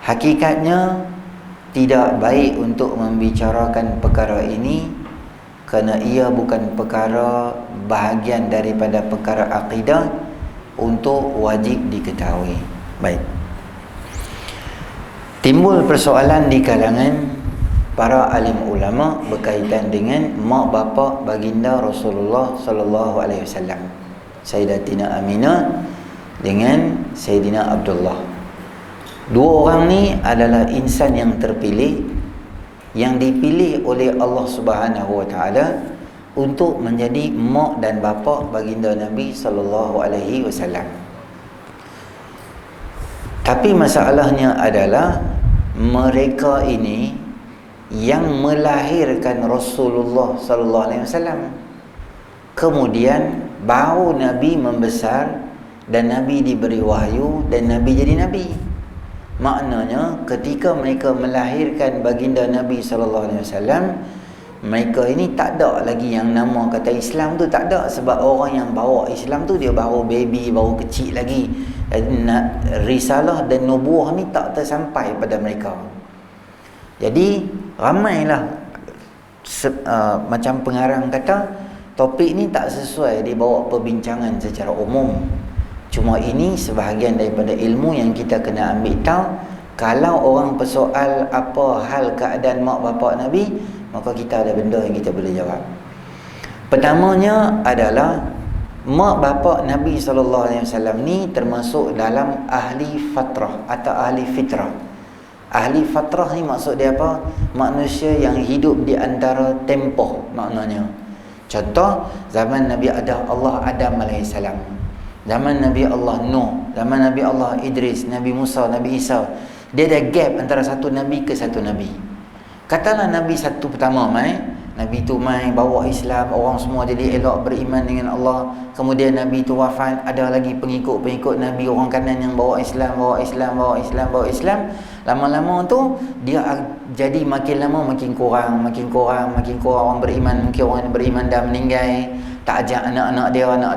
Hakikatnya tidak baik untuk membicarakan perkara ini kerana ia bukan perkara bahagian daripada perkara akidah untuk wajib diketahui. Baik. Timbul persoalan di kalangan para alim ulama berkaitan dengan mak bapak baginda Rasulullah sallallahu alaihi wasallam, Sayyidatina Aminah dengan Sayyidina Abdullah. Dua orang ni adalah insan yang terpilih, yang dipilih oleh Allah Subhanahu wa taala untuk menjadi mak dan bapa baginda Nabi sallallahu alaihi wasallam. Tapi masalahnya adalah mereka ini yang melahirkan Rasulullah sallallahu alaihi wasallam. Kemudian baru Nabi membesar dan Nabi diberi wahyu dan Nabi jadi Nabi. Maknanya ketika mereka melahirkan baginda Nabi sallallahu alaihi wasallam, mereka ini tak ada lagi yang nama kata Islam tu, tak ada. Sebab orang yang bawa Islam tu dia baru baby, baru kecil lagi. Risalah dan nubuah ni tak tersampai pada mereka. Jadi ramailah macam pengarang kata, topik ni tak sesuai dibawa perbincangan secara umum. Cuma ini sebahagian daripada ilmu yang kita kena ambil tahu. Kalau orang persoal apa hal keadaan mak bapak Nabi, maka kita ada benda yang kita boleh jawab. Pertamanya adalah mak bapak Nabi SAW ni termasuk dalam ahli fatrah atau ahli fitrah. Ahli fatrah ni maksud dia apa? Manusia yang hidup di antara tempoh maknanya. Contoh, zaman Nabi Allah Adam AS, zaman Nabi Allah Nuh, zaman Nabi Allah Idris, Nabi Musa, Nabi Isa. Dia ada gap antara satu Nabi ke satu Nabi. Katalah Nabi satu pertama Nabi tu bawa Islam, orang semua jadi elok beriman dengan Allah. Kemudian Nabi tu wafat, ada lagi pengikut-pengikut Nabi, orang kanan yang bawa Islam. Lama-lama tu dia jadi makin lama makin kurang orang beriman. Mungkin orang yang beriman dah meninggal, tak ajak anak-anak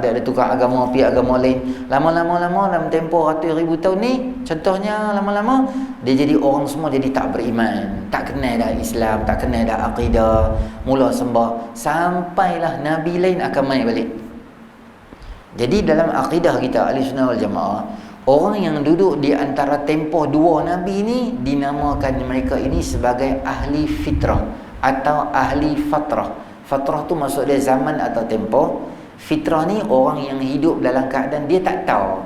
dia tukar agama, pergi agama lain. Lama-lama dalam tempoh ratus ribu tahun ni, contohnya lama-lama dia jadi orang semua jadi tak beriman, tak kenal dah Islam, tak kenal dah akidah, mula sembah, sampailah Nabi lain akan mai balik. Jadi dalam akidah kita Ahlussunnah wal Jamaah, orang yang duduk di antara tempoh dua Nabi ni dinamakan mereka ini sebagai ahli fitrah atau ahli fatrah. Fatrah tu maksud dia zaman atau tempoh. Fitrah ni orang yang hidup dalam keadaan dia tak tahu,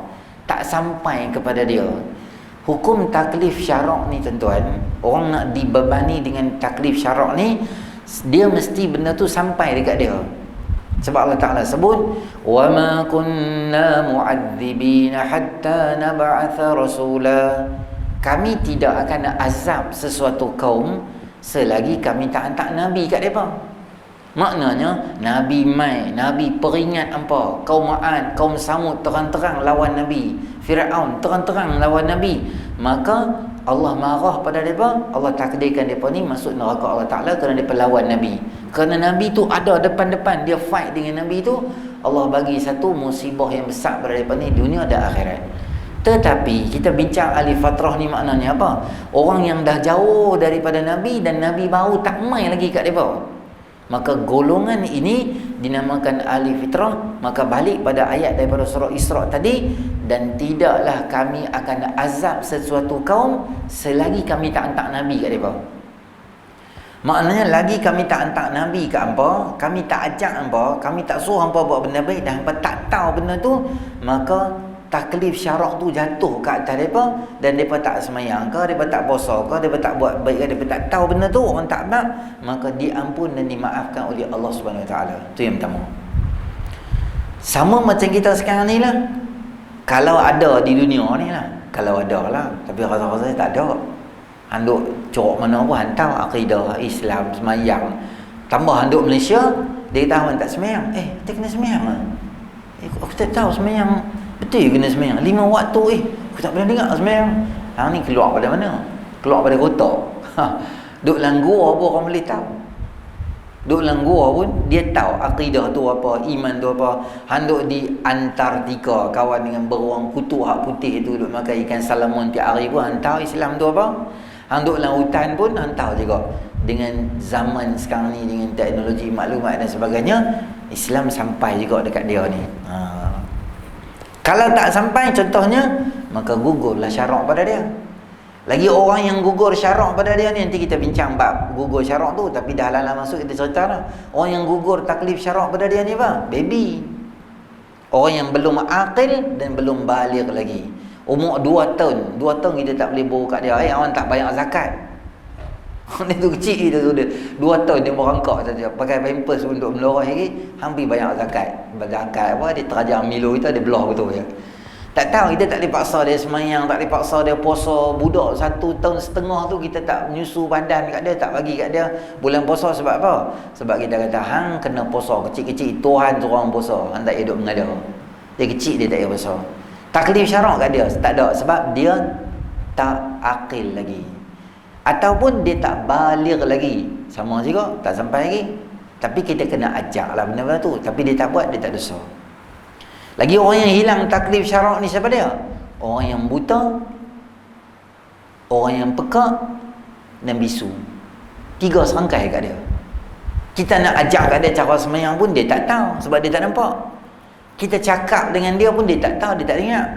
tak sampai kepada dia hukum taklif syarak ni tuan-tuan. Orang nak dibebani dengan taklif syarak ni, dia mesti benda tu sampai dekat dia. Sebab Allah Ta'ala sebut, وَمَا كُنَّا مُعَذِّبِينَ حَتَّى نَبْعَثَ رَسُولًا. Kami tidak akan azab sesuatu kaum selagi kami tak hantar Nabi kat mereka. Maknanya Nabi Nabi peringat apa, kaum Ma'ad, kaum Samud terang-terang lawan Nabi, Fir'aun terang-terang lawan Nabi, maka Allah marah pada mereka. Allah takdirkan mereka ni masuk neraka Allah Ta'ala kerana mereka lawan Nabi. Kerana Nabi tu ada depan-depan, dia fight dengan Nabi tu, Allah bagi satu musibah yang besar pada mereka ni, dunia dan akhirat. Tetapi kita bincang ahli fatrah ni maknanya apa? Orang yang dah jauh daripada Nabi dan Nabi baru tak mai lagi kat mereka, maka golongan ini dinamakan ahli fitrah. Maka balik pada ayat daripada surah Isra tadi, dan tidaklah kami akan azab sesuatu kaum selagi kami tak hantar Nabi kat mereka. Maknanya lagi kami tak hantar Nabi kat hampa, kami tak ajak hampa, kami tak suruh hampa buat benda baik dan hampa tak tahu benda tu, maka taklif syarak tu jatuh ke atas mereka, dan mereka tak semayang ke, mereka tak puasa ke, mereka tak buat baik ke, mereka tak tahu benda tu, orang tak nak, maka diampun dan dimaafkan oleh Allah Subhanahu Wa Taala. Itu yang pertama. Sama macam kita sekarang ni lah. Kalau ada di dunia ni lah, kalau ada lah, tapi rasa-rasa tak ada. Handuk corok mana pun hantar akidah Islam, semayang. Tambah handuk Malaysia, dia tahu tak semayang. Kita kena semayang lah. Aku tak tahu semayang betul kena semayang 5 waktu. Aku tak pernah dengar semayang. Hang ni keluar pada mana? Keluar pada kotak. Duk dalam gua apa orang boleh tahu. Duk dalam gua pun dia tahu akidah tu apa, iman tu apa. Handuk di Antartika kawan dengan beruang kutub hak putih tu duk makan ikan salmon tiap hari pun hantar Islam tu apa. Handuk dalam hutan pun hantar juga. Dengan zaman sekarang ni, dengan teknologi maklumat dan sebagainya, Islam sampai juga dekat dia ni. Kalau tak sampai contohnya, maka gugurlah syarak pada dia. Lagi orang yang gugur syarak pada dia ni, nanti kita bincang bab gugur syarak tu, tapi dah lama masuk kita cerita dah. Orang yang gugur taklif syarak pada dia ni apa? Baby. Orang yang belum akil dan belum baligh lagi. Umur 2 tahun. 2 tahun kita tak boleh bawa kat dia. Awak tak bayar zakat. Dia tu kecil dia tu dia. 2 tahun dia merangkak saja. Pakai pampers untuk melorot lagi, hampir bayar zakat. Zakat apa? Dia terajar Milo kita, dia belah betul ya. Tak tahu, kita tak boleh paksa dia semayang, tak boleh paksa dia puasa. Budak 1 tahun setengah tu kita tak menyusu badan kat dia, tak bagi kat dia bulan puasa. Sebab apa? Sebab kita kata hang kena puasa kecil-kecil, Tuhan suruh hang puasa, hang tak hidup mengada. Dia kecil, dia tak payah puasa. Taklif syarak kat dia tak ada, sebab dia tak akil lagi, ataupun dia tak baligh lagi. Sama juga, tak sampai lagi. Tapi kita kena ajak lah benda-benda tu. Tapi dia tak buat, dia tak dosa. Lagi orang yang hilang taklif syarak ni siapa dia? Orang yang buta, orang yang pekak dan bisu. 3 serangkai kat dia. Kita nak ajak kat dia cara semayang pun dia tak tahu, sebab dia tak nampak. Kita cakap dengan dia pun dia tak tahu, dia tak ingat.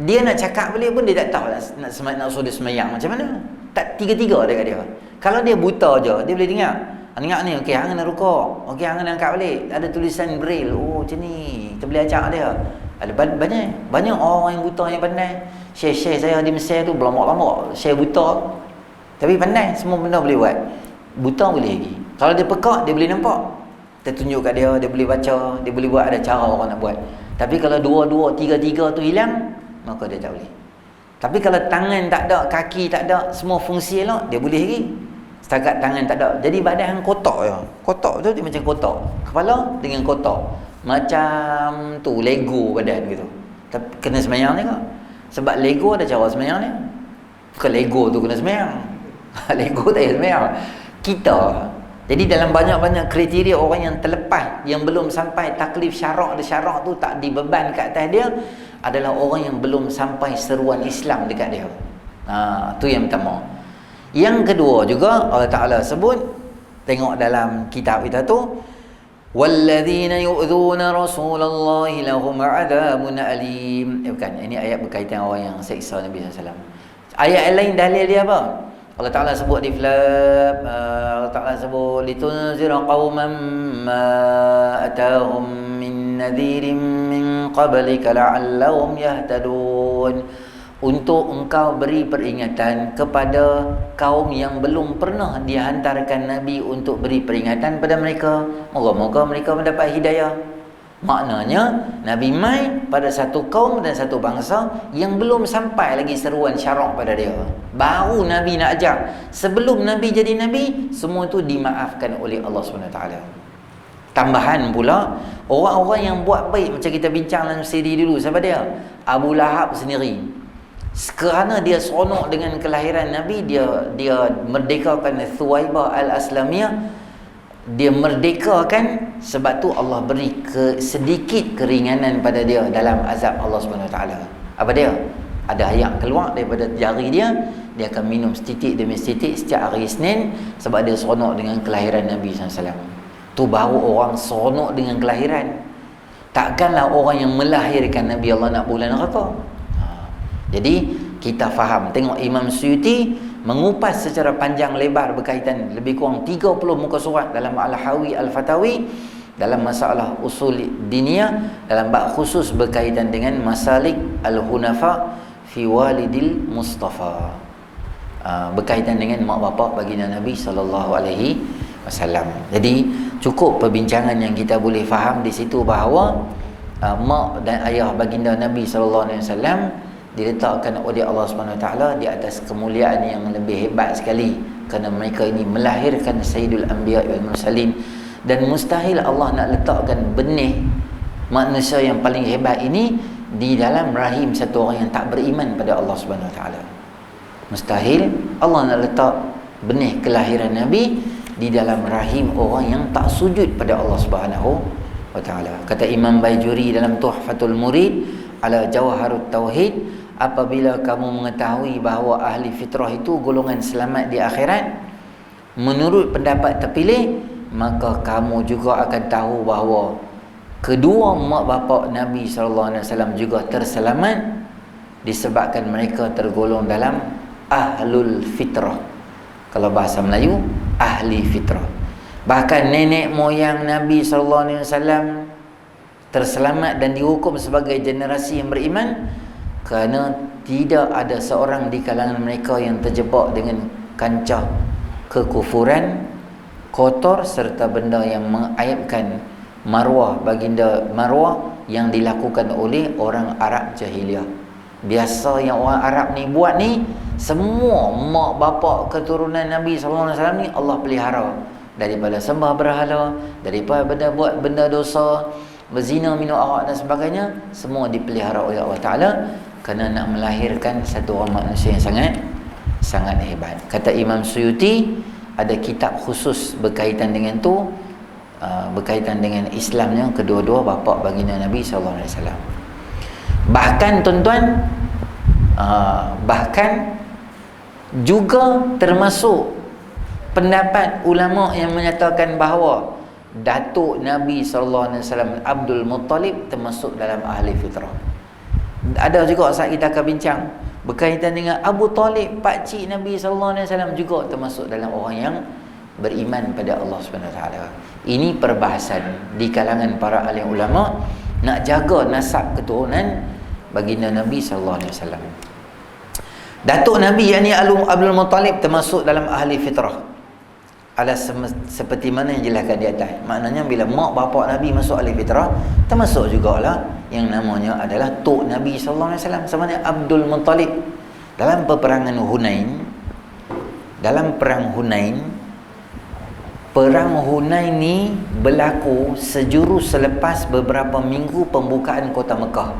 Dia nak cakap balik pun dia tak tahu nak suruh dia semayang macam mana. Tak, 3-3 dia kat dia. Kalau dia buta je, dia boleh dengar. Dengar ni, okey, hang kena rukuk. Okey, hang kena angkat balik. Ada tulisan braille. Oh, macam ni. Kita boleh ajak dia. Ada banyak orang yang buta yang pandai. Syekh saya di Mesir tu berlama-lama. Syekh buta. Tapi pandai, semua benda boleh buat. Buta boleh lagi. Kalau dia pekak, dia boleh nampak. Kita tunjuk kat dia, dia boleh baca, dia boleh buat, ada cara orang nak buat. Tapi kalau 2-2, 3-3 tu hilang, maka dia tak boleh. Tapi kalau tangan tak ada, kaki tak ada, semua fungsi elok, dia boleh lagi. Setakat tangan tak ada. Jadi badan hang kotak je. Kotak tu dia macam kotak. Kepala dengan kotak. Macam tu Lego badan gitu. Tapi kena semayang ni kak. Sebab Lego ada cara semayang ni. Bukan Lego tu kena semayang. Lego tak payah semayang. Kita. Jadi dalam banyak-banyak kriteria orang yang terlepas, yang belum sampai taklif syarak, syarak tu tak dibeban kat atas dia, adalah orang yang belum sampai seruan Islam dekat dia. Tu yang pertama. Yang kedua juga Allah Ta'ala sebut, tengok dalam kitab kita tu, walladzina yu'dhuna rasulallahi lahum 'adzabun alim. Bukan, ini ayat berkaitan orang yang seksa Nabi SAW. Ayat lain dalil dia apa? Allah Ta'ala sebut di flap, Allah Ta'ala sebut litunzira qauman ma atahum min nadhirin min qablika la'allahum yahtadun. Untuk engkau beri peringatan kepada kaum yang belum pernah dihantarkan Nabi untuk beri peringatan pada mereka. Moga-moga mereka mendapat hidayah. Maknanya Nabi mai pada satu kaum dan satu bangsa yang belum sampai lagi seruan syarak pada dia. Baru Nabi nak ajak. Sebelum Nabi jadi Nabi, semua tu dimaafkan oleh Allah SWT. Tambahan pula, orang-orang yang buat baik, macam kita bincang dalam siri dulu, siapa dia? Abu Lahab sendiri. Kerana dia seronok dengan kelahiran Nabi, dia merdekakan Thuwaibah al-Aslamiyah. Dia merdekakan, sebab tu Allah beri sedikit keringanan pada dia dalam azab Allah SWT. Apa dia? Ada ayat keluar daripada jari dia, dia akan minum setitik demi setitik setiap hari Isnin, sebab dia seronok dengan kelahiran Nabi SAW. Tu baru orang seronok dengan kelahiran. Takkanlah orang yang melahirkan Nabi Allah nak bulan neraka. Jadi kita faham, tengok Imam Suyuti mengupas secara panjang lebar berkaitan lebih kurang 30 muka surat dalam Al-Hawi Al-Fatawi dalam masalah usul diniyah, dalam bab khusus berkaitan dengan masalik Al-Hunafa fi walidil Mustafa, berkaitan dengan mak bapak baginda Nabi SAW. Jadi cukup perbincangan yang kita boleh faham di situ bahawa mak dan ayah baginda Nabi SAW diletakkan oleh Allah SWT di atas kemuliaan yang lebih hebat sekali, kerana mereka ini melahirkan Sayyidul Anbiya wal Mursalin. Dan mustahil Allah nak letakkan benih manusia yang paling hebat ini di dalam rahim satu orang yang tak beriman pada Allah SWT. Mustahil Allah nak letak benih kelahiran Nabi di dalam rahim orang yang tak sujud pada Allah Subhanahu wa taala. Kata Imam Baijuri dalam Tuhfatul Murid ala Jawharut Tauhid, apabila kamu mengetahui bahawa ahli fitrah itu golongan selamat di akhirat menurut pendapat terpilih, maka kamu juga akan tahu bahawa kedua mak bapak Nabi SAW juga terselamat disebabkan mereka tergolong dalam ahlul fitrah. Kalau bahasa Melayu, ahli fitrah. Bahkan nenek moyang Nabi SAW terselamat dan dihukum sebagai generasi yang beriman kerana tidak ada seorang di kalangan mereka yang terjebak dengan kancah kekufuran, kotor serta benda yang mengaibkan marwah baginda Marwah yang dilakukan oleh orang Arab jahiliah. Biasa yang orang Arab ni buat ni, semua mak bapak keturunan Nabi SAW ni Allah pelihara daripada sembah berhala, daripada buat benda dosa, berzina, minum arak dan sebagainya, semua dipelihara oleh Allah Ta'ala kerana nak melahirkan satu orang manusia yang sangat hebat. Kata Imam Suyuti, ada kitab khusus berkaitan dengan tu, berkaitan dengan Islamnya kedua-dua bapa baginda Nabi SAW. Bahkan tuan-tuan, bahkan juga termasuk pendapat ulama yang menyatakan bahawa datuk Nabi SAW Abdul Muttalib termasuk dalam ahli fitrah. Ada juga saat kita akan bincang berkaitan dengan Abu Talib, pakcik Nabi SAW juga termasuk dalam orang yang beriman pada Allah SWT. Ini perbahasan di kalangan para alim ulama nak jaga nasab keturunan baginda Nabi SAW. Datuk Nabi yakni Abdul Muttalib termasuk dalam ahli fitrah. Seperti mana yang jelaskan di atas. Maknanya bila mak bapak Nabi masuk ahli fitrah, termasuk jugalah yang namanya adalah tok Nabi SAW, sama dengan Abdul Muttalib. Dalam peperangan Hunain, dalam perang Hunain, perang Hunain ni berlaku sejurus selepas beberapa minggu pembukaan kota Mekah.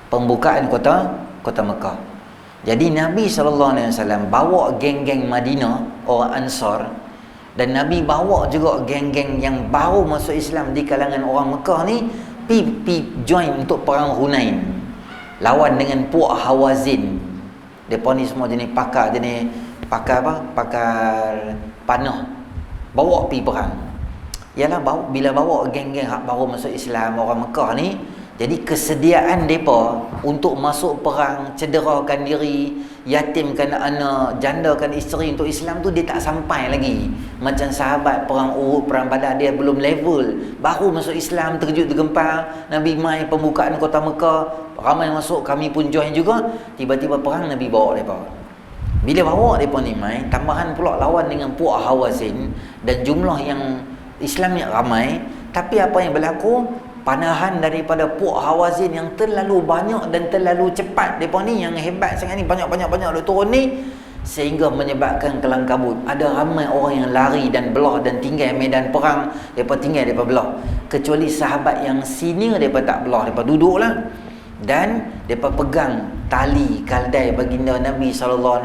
Pembukaan kota Mekah. Jadi Nabi SAW bawa geng-geng Madinah, orang Ansar, dan Nabi bawa juga geng-geng yang baru masuk Islam di kalangan orang Mekah ni pi join untuk perang Hunain, lawan dengan puak Hawazin. Depa ni semua jenis pakar apa? Pakar panah. Bawa pi perang. Yalah, bila bawa geng-geng hak baru masuk Islam orang Mekah ni, jadi kesediaan mereka untuk masuk perang, cederakan diri, yatimkan anak, jandakan isteri untuk Islam tu dia tak sampai lagi. Macam sahabat perang Uhud, perang Badar, dia belum level, baru masuk Islam, terkejut tergempar. Nabi mai pembukaan kota Mekah, ramai masuk, kami pun join juga. Tiba-tiba perang Nabi bawa mereka. Bila bawa mereka ni mai, tambahan pula lawan dengan puak Hawazin dan jumlah yang Islam yang ramai. Tapi apa yang berlaku? Panahan daripada puak Hawazin yang terlalu banyak dan terlalu cepat. Mereka ni yang hebat sangat ni, banyak-banyak dia turun ni, sehingga menyebabkan kelang kabut. Ada ramai orang yang lari dan belah dan tinggal medan perang. Mereka tinggal, mereka belah. Kecuali sahabat yang senior, mereka tak belah, mereka duduklah. Dan mereka pegang tali kaldai baginda Nabi SAW.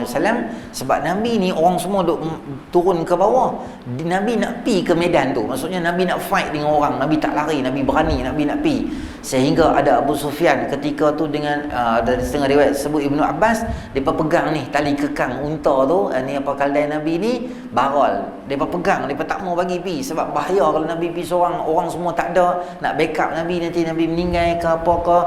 Sebab Nabi ni orang semua duk turun ke bawah. Nabi nak pi ke medan tu. Maksudnya Nabi nak fight dengan orang. Nabi tak lari, Nabi berani, Nabi nak pi. Sehingga ada Abu Sufyan ketika tu dengan dari setengah riwayat sebut Ibnu Abbas, depa pegang ni tali kekang unta tu, ni apa kaldai Nabi ni, barol. Depa pegang, depa tak mau bagi pi sebab bahaya kalau Nabi pi seorang, orang semua tak ada nak backup Nabi, nanti Nabi meninggal ke apa ke,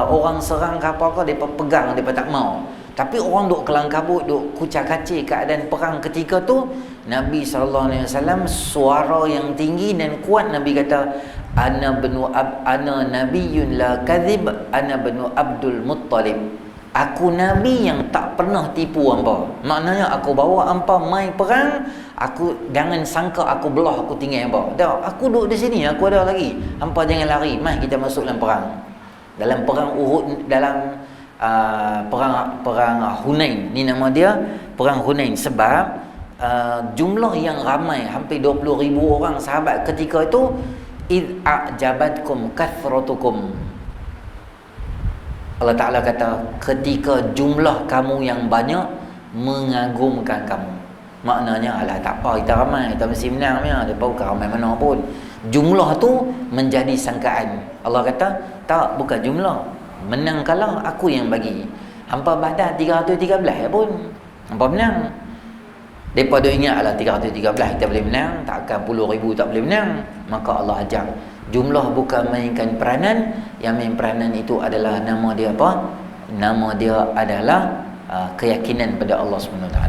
orang serang ke apa ke, depa pegang, depa tak mau. Tapi orang duk kelang kabut, duk kucak-kacir keadaan perang ketika tu. Nabi SAW suara yang tinggi dan kuat, Nabi kata, ana nabiyyun la kadhib, ana banu Abdul Muttalib. Aku Nabi yang tak pernah tipu hangpa. Maknanya aku bawa hangpa mai perang, aku jangan sangka aku belah, aku tinggal hangpa. Dah, aku duduk di sini, aku ada lagi. Hangpa jangan lari, mai kita masuk dalam perang. Dalam perang Uhud, dalam perang Hunain ni nama dia, perang Hunain, sebab jumlah yang ramai, hampir 20,000 orang sahabat ketika itu. Id a'jabatkum kathratukum, Allah Ta'ala kata ketika jumlah kamu yang banyak mengagumkan kamu. Maknanya alah tak apa, kita ramai, kita mesti menang punya. Depa bukan ramai mana pun. Jumlah tu menjadi sangkaan. Allah kata, tak, bukan jumlah. Menang kalah aku yang bagi. Hampa Badar 313 pun hampa menang. Depa duk ingat alah 313 kita boleh menang, takkan puluh ribu tak boleh menang. Maka Allah ajar, jumlah bukan mainkan peranan. Yang main peranan itu adalah nama dia apa? Nama dia adalah keyakinan pada Allah SWT.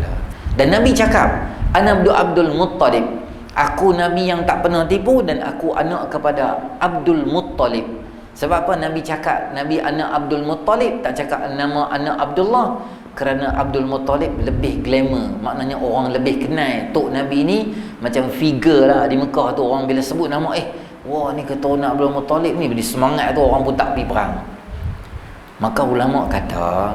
Dan Nabi cakap, ana Abdul Muttalib, aku Nabi yang tak pernah tipu dan aku anak kepada Abdul Muttalib. Sebab apa Nabi cakap Nabi anak Abdul Muttalib, tak cakap nama anak Abdullah? Kerana Abdul Muttalib lebih glamour, maknanya orang lebih kenal Tok Nabi ni. Macam figure lah di Mekah tu, orang bila sebut nama, wah ni keturunan Abdul Muttalib ni, bila semangat tu orang pun tak pergi perang. Maka ulama kata,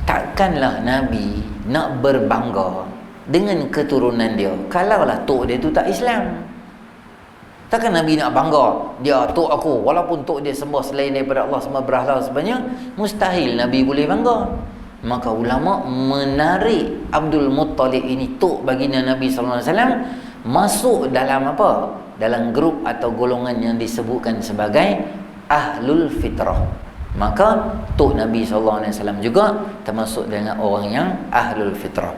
takkanlah Nabi nak berbangga dengan keturunan dia kalaulah tok dia tu tak Islam. Takkan Nabi nak bangga, dia tok aku, walaupun tok dia sembah selain daripada Allah, sembah berhala sebenarnya, mustahil Nabi boleh bangga. Maka ulama menarik Abdul Muttalib ini, tok baginda Nabi SAW, masuk dalam apa? Dalam grup atau golongan yang disebutkan sebagai Ahlul Fitrah. Maka tok Nabi SAW juga termasuk dengan orang yang Ahlul Fitrah.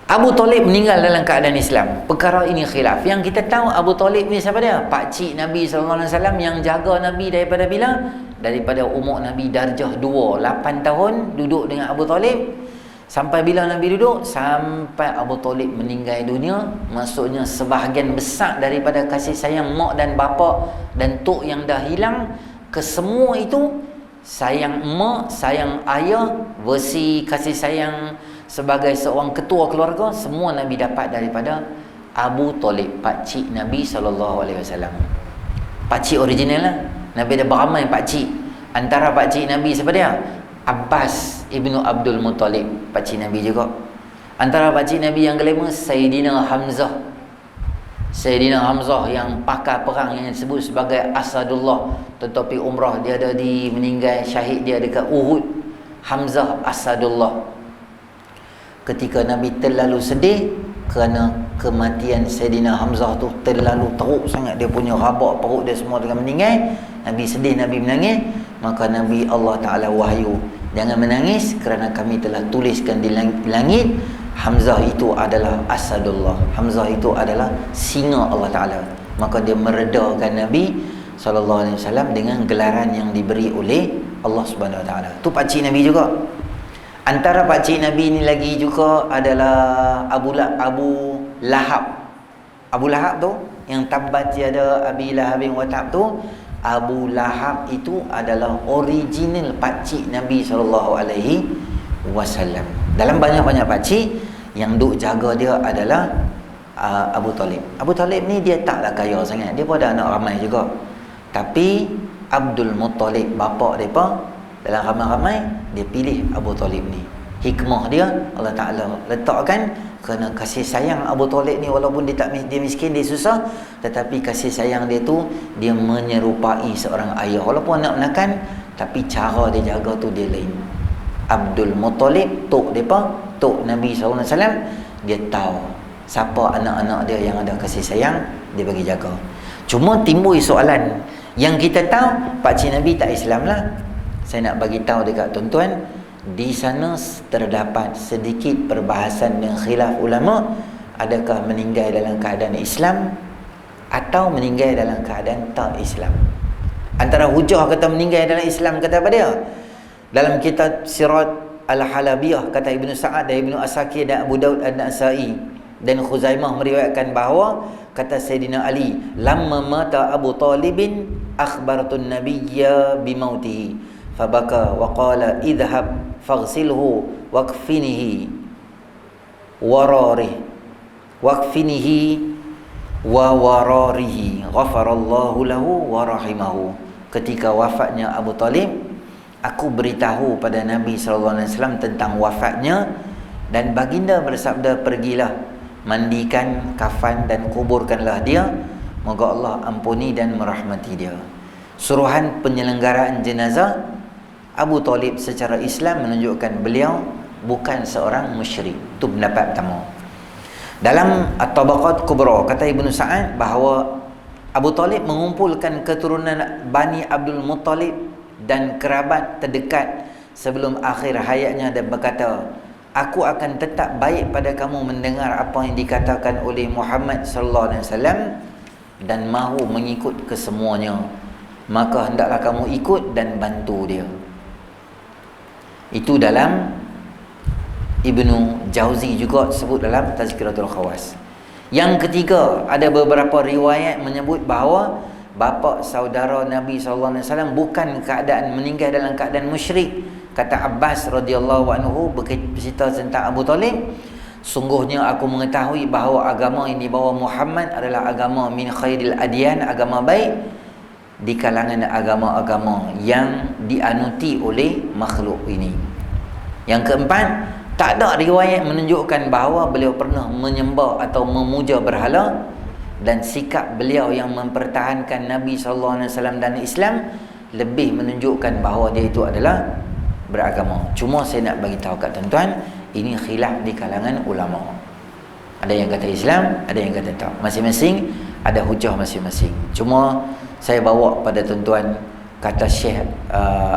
Abu Talib meninggal dalam keadaan Islam. Perkara ini khilaf. Yang kita tahu Abu Talib ni siapa dia? Pakcik Nabi SAW yang jaga Nabi daripada bila? Daripada umur Nabi darjah 2, 8 tahun duduk dengan Abu Talib. Sampai bila Nabi duduk? Sampai Abu Talib meninggal dunia. Maksudnya sebahagian besar daripada kasih sayang mak dan bapa dan tok yang dah hilang, kesemua itu, sayang mak, sayang ayah, versi kasih sayang sebagai seorang ketua keluarga, semua Nabi dapat daripada Abu Talib, pakcik Nabi SAW. Pakcik original lah. Nabi ada beramai pakcik. Antara pakcik Nabi siapa dia? Abbas ibnu Abdul Muttalib, pakcik Nabi juga. Antara pakcik Nabi yang kelima, Sayyidina Hamzah. Sayyidina Hamzah yang pakar perang yang disebut sebagai Asadullah. Tetapi umrah dia ada di meninggal syahid dia dekat Uhud. Hamzah Asadullah. Ketika Nabi terlalu sedih kerana kematian Sayyidina Hamzah tu terlalu teruk sangat, dia punya rabak perut dia semua dengan meninggal. Nabi sedih, Nabi menangis. Maka Nabi Allah Ta'ala wahyu, jangan menangis kerana kami telah tuliskan di langit, Hamzah itu adalah Asadullah, Hamzah itu adalah singa Allah Ta'ala. Maka dia meredakan Nabi SAW dengan gelaran yang diberi oleh Allah Subhanahu Wa Ta'ala. Tu pakcik Nabi juga. Antara pakcik Nabi ni lagi juga adalah Abu Lahab. Abu Lahab tu yang tabbat yada Abi Lahabin wa tab tu, Abu Lahab itu adalah original pakcik Nabi SAW. Dalam banyak-banyak pakcik, yang duk jaga dia adalah Abu Talib. Abu Talib ni dia taklah kaya sangat, dia pun ada anak ramai juga. Tapi Abdul Muttalib, bapa depa, dalam ramai-ramai dia pilih Abu Talib ni. Hikmah dia Allah Ta'ala letakkan kerana kasih sayang Abu Talib ni, walaupun dia miskin, dia susah, tetapi kasih sayang dia tu dia menyerupai seorang ayah. Walaupun anak menakan, tapi cara dia jaga tu dia lain. Abdul Muttalib, tok depa, tok Nabi SAW, dia tahu siapa anak-anak dia yang ada kasih sayang, dia bagi jaga. Cuma timbul soalan, yang kita tahu pakcik Nabi tak Islam lah. Saya nak bagi tahu dekat tuan-tuan, di sana terdapat sedikit perbahasan dan khilaf ulama, adakah meninggal dalam keadaan Islam atau meninggal dalam keadaan tak Islam. Antara hujah kata meninggal dalam Islam, kata apa dia? Dalam kitab Sirat Al-Halabiyah, kata Ibnu Sa'ad dan Ibnu Asakir dan Abu Daud An-Nasa'i dan Khuzaimah meriwayatkan bahawa kata Sayyidina Ali, lamma mata Abu Talibin akhbaratun nabiyya bimautihi fabaka wa qala idhhab faghsilhu wakfinihi wararih wakfinihi wa wararihi ghafarallahu lahu wa rahimahu. Ketika wafatnya Abu Talib, aku beritahu pada Nabi SAW tentang wafatnya, dan baginda bersabda, pergilah, mandikan, kafan dan kuburkanlah dia, moga Allah ampuni dan merahmati dia. Suruhan penyelenggaraan jenazah Abu Talib secara Islam menunjukkan beliau bukan seorang musyrik. Itu pendapat pertama. Dalam At-Tabaqat Kubra kata Ibnu Sa'ad bahawa Abu Talib mengumpulkan keturunan Bani Abdul Muttalib dan kerabat terdekat sebelum akhir hayatnya dan berkata, aku akan tetap baik pada kamu mendengar apa yang dikatakan oleh Muhammad sallallahu alaihi wasallam dan mahu mengikut kesemuanya, maka hendaklah kamu ikut dan bantu dia. Itu dalam Ibnu Jauzi juga sebut dalam Tazkiratul Khawas. Yang ketiga, ada beberapa riwayat menyebut bahawa bapa saudara Nabi SAW bukan keadaan meninggal dalam keadaan musyrik. Kata Abbas radhiyallahu anhu bercerita tentang Abu Talib, sungguhnya aku mengetahui bahawa agama yang dibawa Muhammad adalah agama min khairil adyan, agama baik di kalangan agama-agama yang dianuti oleh makhluk ini. Yang keempat, tak ada riwayat menunjukkan bahawa beliau pernah menyembah atau memuja berhala, dan sikap beliau yang mempertahankan Nabi SAW dan Islam lebih menunjukkan bahawa dia itu adalah beragama. Cuma saya nak bagi tahu kat tuan-tuan, ini khilaf di kalangan ulama. Ada yang kata Islam, ada yang kata tak. Masing-masing ada hujah masing-masing. Cuma saya bawa pada tuan-tuan kata Syekh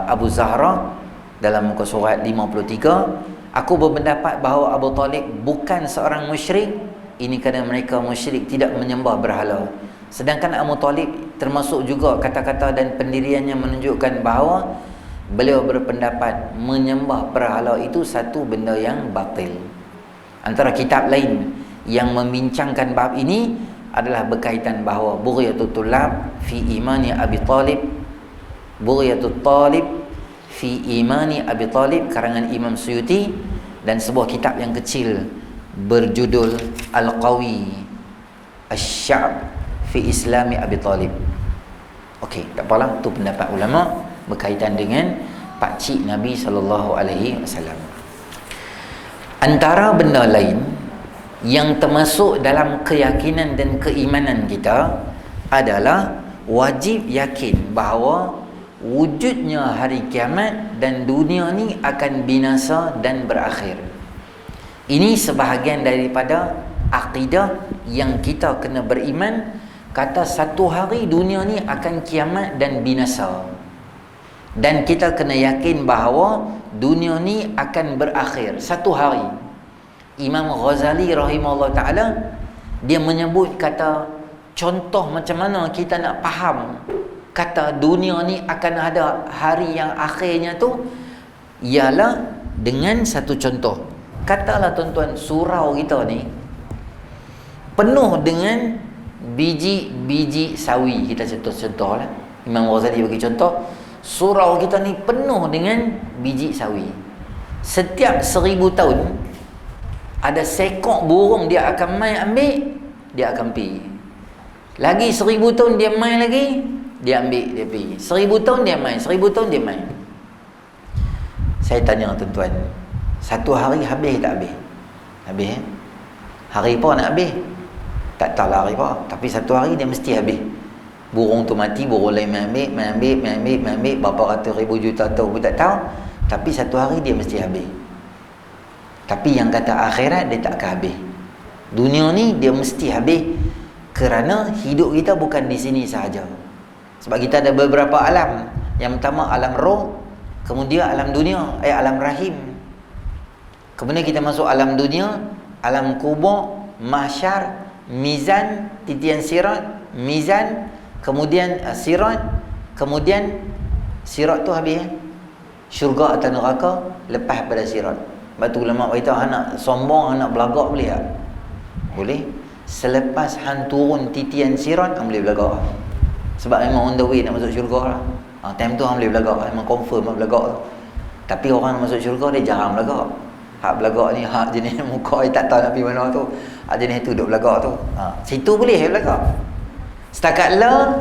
Abu Zahra dalam muka surat 53, aku berpendapat bahawa Abu Talib bukan seorang musyrik. Ini kerana mereka musyrik tidak menyembah berhala. Sedangkan Abu Talib termasuk juga kata-kata dan pendiriannya menunjukkan bahawa beliau berpendapat menyembah berhala itu satu benda yang batil. Antara kitab lain yang membincangkan bab ini adalah berkaitan bahawa Bughiyatul Tullab fi imani Abi Talib, Bughiyatul Talib fi imani Abi Talib karangan Imam Suyuti, dan sebuah kitab yang kecil berjudul Al-Qawi Asy-Sya'b fi Islami Abi Talib. Okey, tak apalah, tu pendapat ulama berkaitan dengan pakcik Nabi SAW. Antara benda lain yang termasuk dalam keyakinan dan keimanan kita adalah wajib yakin bahawa wujudnya hari kiamat dan dunia ni akan binasa dan berakhir. Ini sebahagian daripada akidah yang kita kena beriman, kata satu hari dunia ni akan kiamat dan binasa. Dan kita kena yakin bahawa dunia ni akan berakhir satu hari. Imam Ghazali rahimahullah ta'ala, dia menyebut kata contoh macam mana kita nak faham kata dunia ni akan ada hari yang akhirnya tu, ialah dengan satu contoh. Katalah tuan-tuan, surau kita ni penuh dengan biji-biji sawi. Kita contoh lah, Imam Ghazali bagi contoh, surau kita ni penuh dengan biji sawi. Setiap 1000 tahun ada sekok burung dia akan main ambil, dia akan pergi. Lagi 1000 tahun dia main lagi, dia ambil, dia pergi. 1000 tahun dia main, 1000 tahun dia main. Saya tanya tuan-tuan, satu hari habis tak habis? Habis eh? Hari apa nak habis? Tak tahu lah hari apa, tapi satu hari dia mesti habis. Burung tu mati, burung lain main ambil, berapa ratus ribu juta tahun pun tak tahu, tapi satu hari dia mesti habis. Tapi yang kata akhirat, dia tak akan habis. Dunia ni dia mesti habis, kerana hidup kita bukan di sini sahaja. Sebab kita ada beberapa alam. Yang pertama alam roh, kemudian alam dunia, alam rahim. Kemudian kita masuk alam dunia, alam kubur, mahsyar, mizan, titian sirat, mizan, kemudian sirat, kemudian sirat tu habis syurga atau neraka lepas pada sirat. Sebab tu ulama beritahu, anak sombong, anak belagak boleh tak? Boleh. Selepas hang turun titian sirat, hang boleh belagak. Sebab memang on the way nak masuk syurga lah. Time tu hang boleh belagak, memang confirm lah belagak tu. Tapi orang nak masuk syurga dia jarang belagak. Hak belagak ni, hak jenis muka dia tak tahu nak pergi mana tu, hak jenis tu duduk belagak tu. Situ boleh belagak. Setakat lah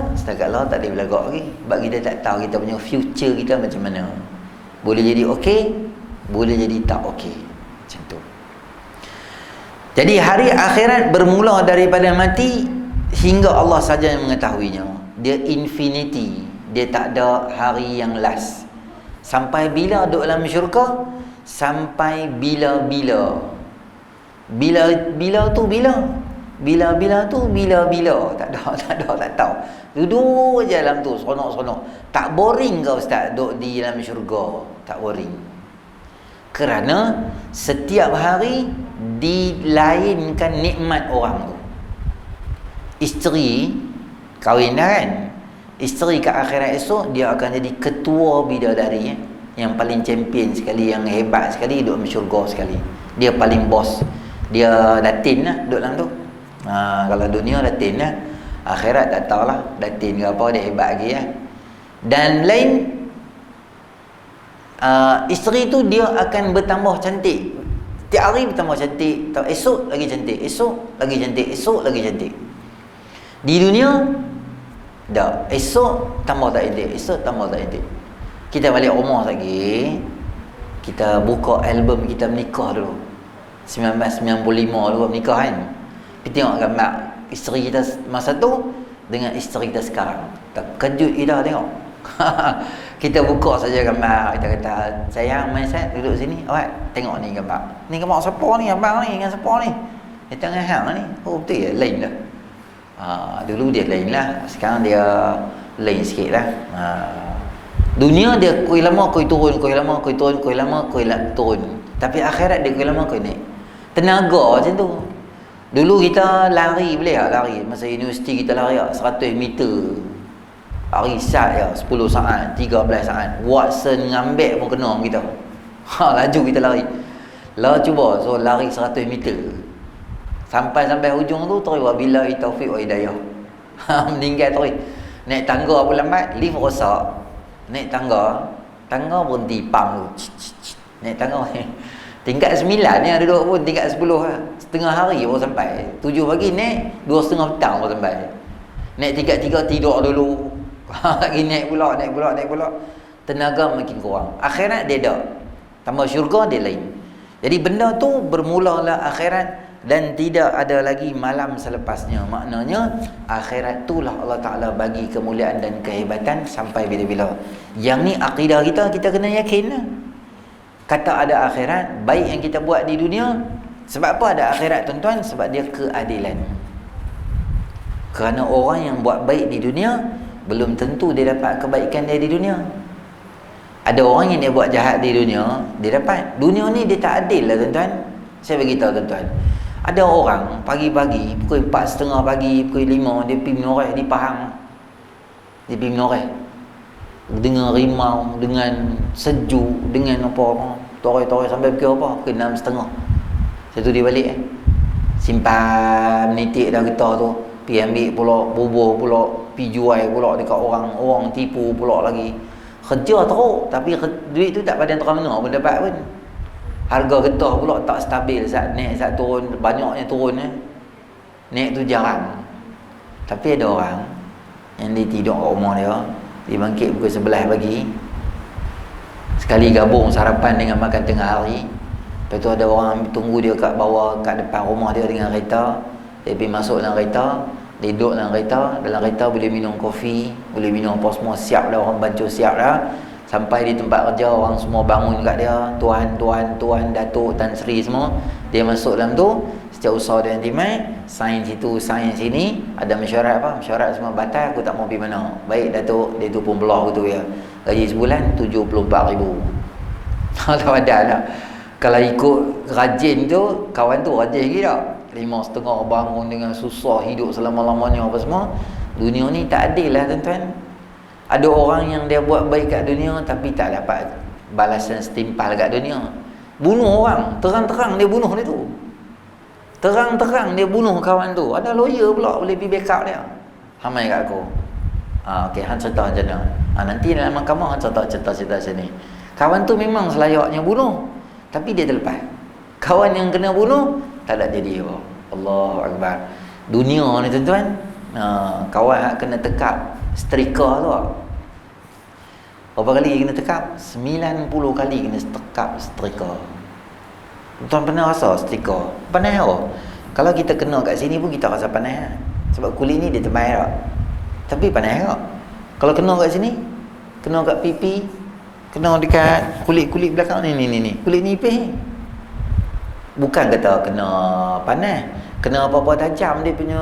tak boleh belagak lagi. Sebab kita tak tahu kita punya future kita macam mana. Boleh jadi okey, boleh jadi tak okey. Macam tu. Jadi hari akhirat bermula daripada mati hingga Allah saja yang mengetahuinya. Dia infinity, dia tak ada hari yang last. Sampai bila duduk dalam syurga? Sampai bila-bila. Bila tu bila. Bila tu bila. Tak tahu. Duduk je dalam tu, seronok-seronok. Tak boring ke ustaz duduk di dalam syurga? Tak boring. Kerana setiap hari dilainkan nikmat orang tu. Isteri kahwin dah kan? Isteri kat akhirat esok dia akan jadi ketua bidadari yang paling champion sekali, yang hebat sekali, duduk dalam syurga sekali. Dia paling bos. Dia datin lah duduk dalam tu. Kalau dunia datin lah. Akhirat tak tahulah datin ke apa, dia hebat lagi ya. Dan lain, isteri tu dia akan bertambah cantik. Tiap hari bertambah cantik. Esok lagi cantik, esok lagi cantik, esok lagi cantik. Di dunia dah, esok tambah tak cantik, esok tambah tak cantik. Kita balik rumah lagi, kita buka album kita menikah dulu. 1995 dulu menikah kan. Kita tengok gambar isteri kita masa tu dengan isteri kita sekarang. Terkejut kita tengok. Kita buka saja gambar, kita kata, sayang mai set duduk sini, awak tengok ni gambar. Ni gambar siapa ni, abang ni dengan siapa ni? Dia tengah hang ni. Oh betul ya, lain lah. Dulu dia lain lah, sekarang dia lain sikit lah. Dunia dia kuih lama kuih turun, kuih lama kuih turun, kuih lama kuih turun. Tapi akhirat dia kuih lama kuih naik. Tenaga macam tu. Dulu kita lari, boleh tak lari? Masa universiti kita lari 100 meter. Hari sat ya, 10 saat, 13 saat. Watson ngambek pun kena kita. Laju kita lari. Lah cuba, so lari 100 meter. Sampai hujung tu terus wabillahi taufiq wa hidayah. Meninggal terus. Naik tangga pun lambat, lift rosak. Naik tangga berhenti pam tu. Naik tangga tingkat 9 ni duduk pun tingkat 10 lah. Setengah hari baru sampai. 7 pagi naik, 2:30 petang baru sampai. Naik tingkat 3 tidur dulu. Lagi naik pula. Tenaga makin kurang. Akhirat dia dah. Tambah syurga dia lain. Jadi benda tu bermulalah akhirat dan tidak ada lagi malam selepasnya. Maknanya akhirat itulah Allah Ta'ala bagi kemuliaan dan kehebatan sampai bila-bila. Yang ni akidah kita kena yakin lah. Kata ada akhirat, baik yang kita buat di dunia. Sebab apa ada akhirat tuan-tuan? Sebab dia keadilan. Kerana orang yang buat baik di dunia, belum tentu dia dapat kebaikan dia di dunia. Ada orang yang dia buat jahat di dunia, dia dapat. Dunia ni dia tak adil lah tuan-tuan. Saya beritahu tuan-tuan, ada orang pagi-pagi pukul 4:30 pagi, pukul 5 dia pergi menoreh di Pahang. Dia pergi menoreh dengan rimau, dengan sejuk, dengan apa, toreh-toreh sampai pukul apa? Pukul 6:30. Satu dia balik simpan menitik dah getah tu, pergi ambil pula, bubuh pula, pergi jual pula dekat orang tipu pula lagi. Kerja teruk, tapi duit tu tak padan terang-terang pun dapat pun. Harga getah pula tak stabil, saat naik saat turun, banyaknya turun naik tu jarang. Tapi ada orang yang dia tidur kat rumah dia bangkit pukul 11 pagi, sekali gabung sarapan dengan makan tengah hari. Lepas tu ada orang tunggu dia kat bawah, kat depan rumah dia dengan kereta. Dia pergi masuk dalam kereta, dia duduk dalam kereta. Dalam kereta boleh minum kopi, boleh minum apa semua, siap dah, orang bancu siap dah. Sampai di tempat kerja, orang semua bangun kat dia, tuan, datuk, tan sri semua. Dia masuk dalam tu, setiausaha dia nanti mai, sign situ, sign sini. Ada mesyuarat apa? Mesyuarat semua batal, aku tak mau pergi mana. Baik datuk, dia tu pun belah gitu ya. Gaji sebulan 74,000. Tak ada lah. Kalau ikut rajin tu, kawan tu rajin lagi tak? 5:30 bangun dengan susah, hidup selama-lamanya apa semua. Dunia ni tak adil lah tuan-tuan. Ada orang yang dia buat baik kat dunia tapi tak dapat balasan setimpal kat dunia. Bunuh orang, terang-terang dia bunuh dia tu. Terang-terang dia bunuh kawan tu. Ada lawyer pula boleh pergi backup dia. Hamai kat aku. Okey, hang cerita macam mana? Nanti dalam mahkamah hang cerita sini. Kawan tu memang selayaknya bunuh, tapi dia terlepas. Kawan yang kena bunuh tak ada jadi apa. Allahu Akbar. Dunia ni tuan-tuan, kawan hak kena tekap setrika tu. Berapa kali kena tekap? 90 kali kena tekap setrika. Tuan pernah rasa setrika? Panas tak? Kalau kita kena kat sini pun kita rasa panas. Sebab kulit ni dia tebal tak? Tapi panas tak? Kalau kena kat sini, kena kat pipi, kena dekat kulit-kulit belakang ni. Kulit nipis ni. Bukan kata kena panas, kena apa-apa tajam dia punya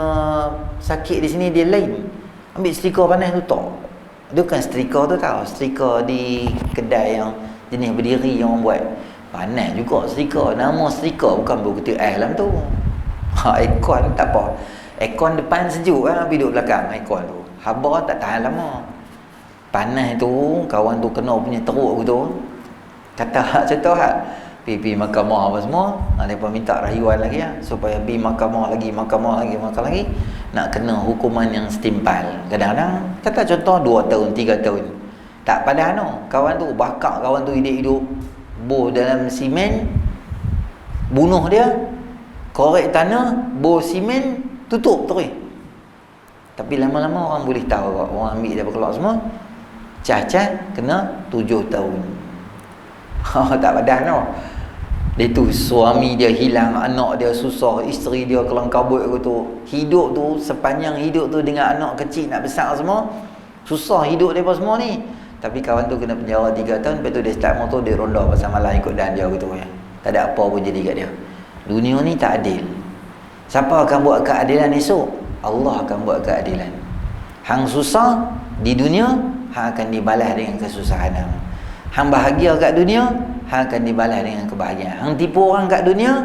sakit di sini dia lain. Ambil setrika panas tutup. Dia bukan setrika tu tau, setrika di kedai yang jenis berdiri yang orang buat. Panas juga setrika, nama setrika bukan berkutik air dalam tu. Aircon tak apa. Aircon depan sejuk lah, duduk belakang aircon tu. Haba tak tahan lama. Panas tu, kawan tu kena punya teruk tu. Kata contoh hak pergi mahkamah apa semua, mereka minta rayuan lagi lah, supaya pergi mahkamah lagi, nak kena hukuman yang setimpal. Kadang-kadang kata contoh 2 tahun 3 tahun tak pada kawan tu bakar kawan tu hidup-hidup, bor dalam simen, bunuh dia, korek tanah, bor simen, tutup terus. Tapi lama-lama orang boleh tahu, orang ambil dia keluar semua, cah-cah kena 7 tahun. Tak padan dia tu, suami dia hilang, anak dia susah, isteri dia kelang kabut tu. Hidup tu, sepanjang hidup tu dengan anak kecil nak besar semua, susah hidup dia semua ni. Tapi kawan tu kena penjara 3 tahun. Lepas tu dia start motor, dia ronda pasal malam ikut dan dia gitu ya. Tak ada apa pun jadi kat dia. Dunia ni tak adil. Siapa akan buat keadilan esok? Allah akan buat keadilan. Hang susah di dunia, hang akan dibalas dengan kesusahan hang. Hang bahagia kat dunia, hang akan dibalas dengan kebahagiaan. Hang tipu orang kat dunia,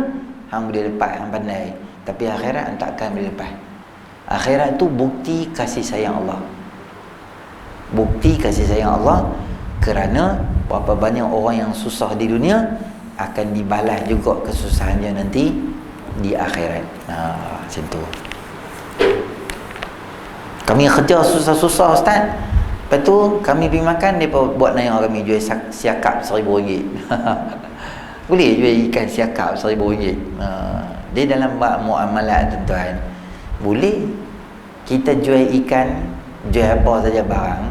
hang boleh lepas, hang pandai. Tapi akhirat hang tak akan boleh lepas. Akhirat tu bukti kasih sayang Allah. Bukti kasih sayang Allah, kerana berapa banyak orang yang susah di dunia akan dibalas juga kesusahan dia nanti di akhirat. Macam tu. Kami kerja susah-susah Ustaz. Lepas tu kami pergi makan, dia buat naya kami jual siakap RM1,000. Boleh jual ikan siakap RM1,000. Dia dalam bab muamalat tuan-tuan. Boleh kita jual ikan, jual apa saja barang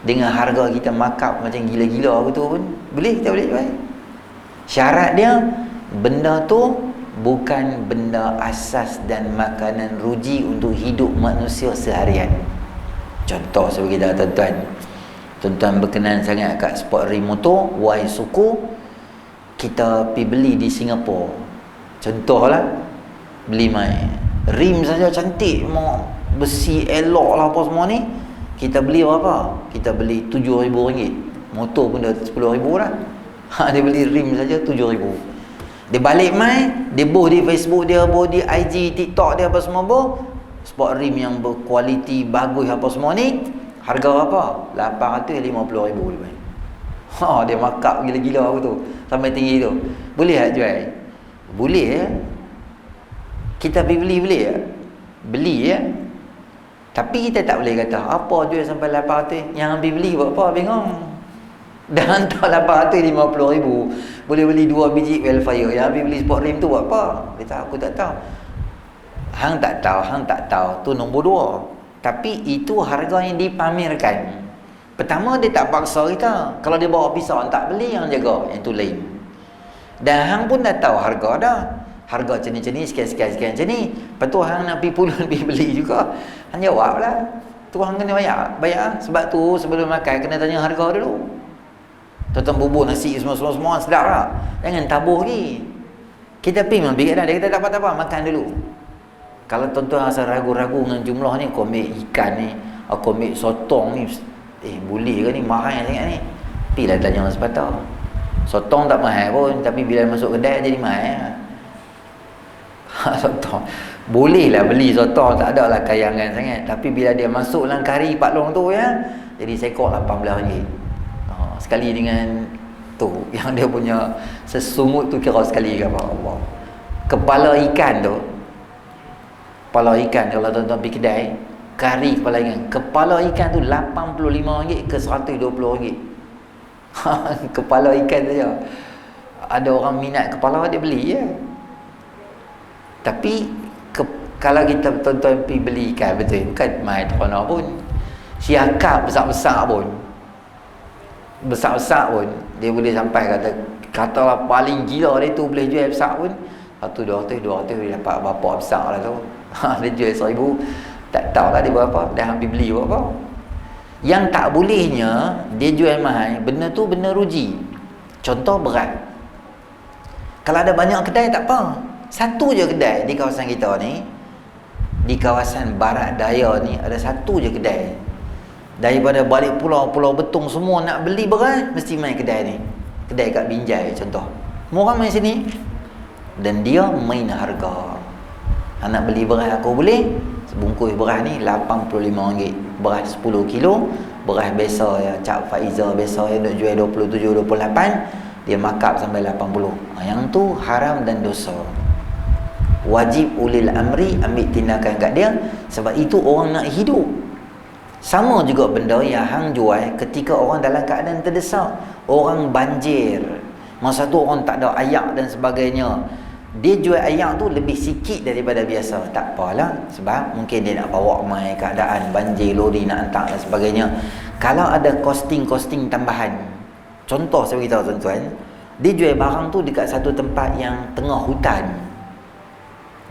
dengan harga kita markup macam gila-gila betul pun boleh, kita boleh jual. Syarat dia benda tu bukan benda asas dan makanan ruji untuk hidup manusia seharian. Contoh sebagai dah tuan-tuan berkenan sangat kat sport rim motor Y suku, kita pergi beli di Singapura. Contohlah beli mai rim saja cantik, mau besi elok lah apa semua ni, kita beli berapa? Kita beli RM7,000. Motor pun dah RM10,000 lah. Dia beli rim saja RM7,000. Dia balik mai, dia boh di Facebook dia, boh di IG, TikTok dia apa semua boh. Sport rim yang berkualiti bagus apa semua ni, harga berapa? RM850,000 lebih. Dia markup gila-gila aku tu, sampai tinggi tu. Boleh tak jual? Boleh ya. Kita pergi beli boleh ya? Beli ya. Tapi kita tak boleh kata apa jual sampai 800. Yang ambil beli buat apa? Bingung. Dah hantar RM850,000, boleh beli 2 biji welfare. Yang ambil beli sport rim tu buat apa? Dia tahu, aku tak tahu. Hang tak tahu, tu nombor 2. Tapi itu harga yang dipamerkan. Pertama dia tak paksa kita. Kalau dia bawa pisau, tak beli, yang jaga, yang tu lain. Dan hang pun dah tahu harga dah. Harga macam ni, sekian macam ni. Lepas tu hang nak pergi pulun pergi beli juga. Hang jawab lah. Tu hang kena bayar. Sebab tu sebelum makan kena tanya harga dulu. Tuan-tuan bubur nasi semua sedap lah. Jangan tabuh lagi. Kita pergi memang bikin dah. Dia kata tak apa-apa, makan dulu. Kalau tuan-tuan rasa ragu-ragu dengan jumlah ni, aku ambil ikan ni, aku ambil sotong ni, boleh ke ni, mahal sangat ni. Pergilah tanya orang sepatah. Sotong tak mahal pun, tapi bila masuk kedai jadi mahal. Sotong bolehlah beli sotong, tak ada lah kayangan sangat. Tapi bila dia masuk dalam kari Pak Long tu ya, jadi sekor RM18. Sekali dengan tu, yang dia punya sesungut tu kira sekali ke apa. Allah. Kepala ikan tu, kepala ikan kalau tuan-tuan pergi kedai, kari kepala ikan tu RM85 ke RM120. Kepala ikan saja. Ada orang minat kepala, dia beli ya. Tapi kalau kita tuan-tuan pergi beli ikan betul, bukan main terona pun. Siakap besar-besar pun, dia boleh sampai katalah paling gila dia tu boleh jual besar pun 100-200 dia dapat berapa besar lah tu. Dia jual RM1,000, tak tahu lah dia berapa, dah ambil beli berapa. Yang tak bolehnya dia jual mahal, benda tu benda ruji. Contoh berat. Kalau ada banyak kedai tak apa, Satu je kedai di kawasan kita ni, di kawasan barat daya ni, ada satu je kedai. Daripada balik pulau Betung semua nak beli beras, mesti main kedai ni. Kedai kat Binjai contoh. Semua orang main sini. Dan dia main harga. Nak beli beras aku boleh. Sebungkus beras ni RM85. Beras 10 kilo. Beras biasa ya, Cap Faiza biasa ya, nak jual 27, 28. Dia markup sampai 80. Yang tu haram dan dosa. Wajib ulil amri ambil tindakan kat dia. Sebab itu orang nak hidup. Sama juga benda yang hang jual ketika orang dalam keadaan terdesak. Orang banjir, masa tu orang tak ada ayak dan sebagainya, dia jual ayak tu lebih sikit daripada biasa. Tak apalah, sebab mungkin dia nak bawa mai keadaan banjir, lori nak hantar dan sebagainya. Kalau ada costing tambahan, contoh saya beritahu tuan-tuan, dia jual barang tu dekat satu tempat yang tengah hutan.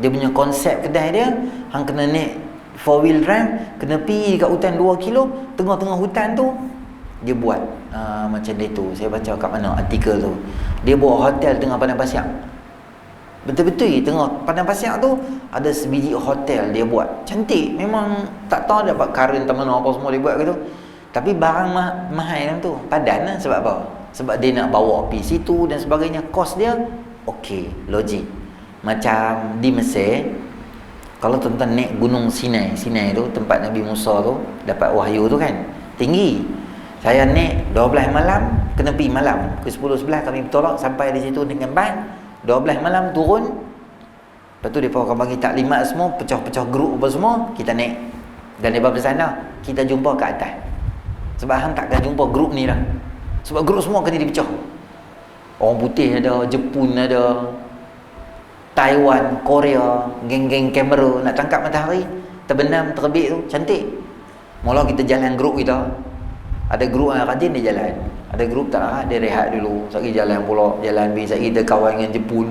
Dia punya konsep kedai dia, hang kena naik 4-wheel drive, kena pergi dekat hutan 2 kilo, tengah-tengah hutan tu dia buat macam dia tu. Saya baca kat mana artikel tu, dia buat hotel tengah padang pasir. Betul-betul tengah padang pasir tu ada sebiji hotel dia buat. Cantik, memang tak tahu dapat karen tak mana apa semua dia buat gitu. Tapi barang mahal dalam tu. Padan lah. Sebab apa? Sebab dia nak bawa pergi situ dan sebagainya. Kos dia okey, logik. Macam di Mesir, kalau tuan-tuan naik gunung Sinai tu, tempat Nabi Musa tu dapat wahyu tu kan, tinggi. Saya naik 12 malam, kena pergi malam ke 10-11 kami bertolak sampai di situ dengan ban. 12 malam turun. Lepas tu mereka akan bagi taklimat semua, pecah-pecah grup apa semua, kita naik. Dan daripada sana kita jumpa ke atas. Sebab hang takkan jumpa grup ni dah. Sebab grup semua kena dipecah. Orang putih ada, Jepun ada, Taiwan, Korea, geng-geng kamera nak tangkap matahari, terbenam, terbit tu, cantik. Mula kita jalan grup kita. Ada grup yang rajin dia jalan. Ada grup tak rahat, dia rehat dulu. Sekali jalan pula, jalan pergi. Sekali kita kawan dengan Jepun.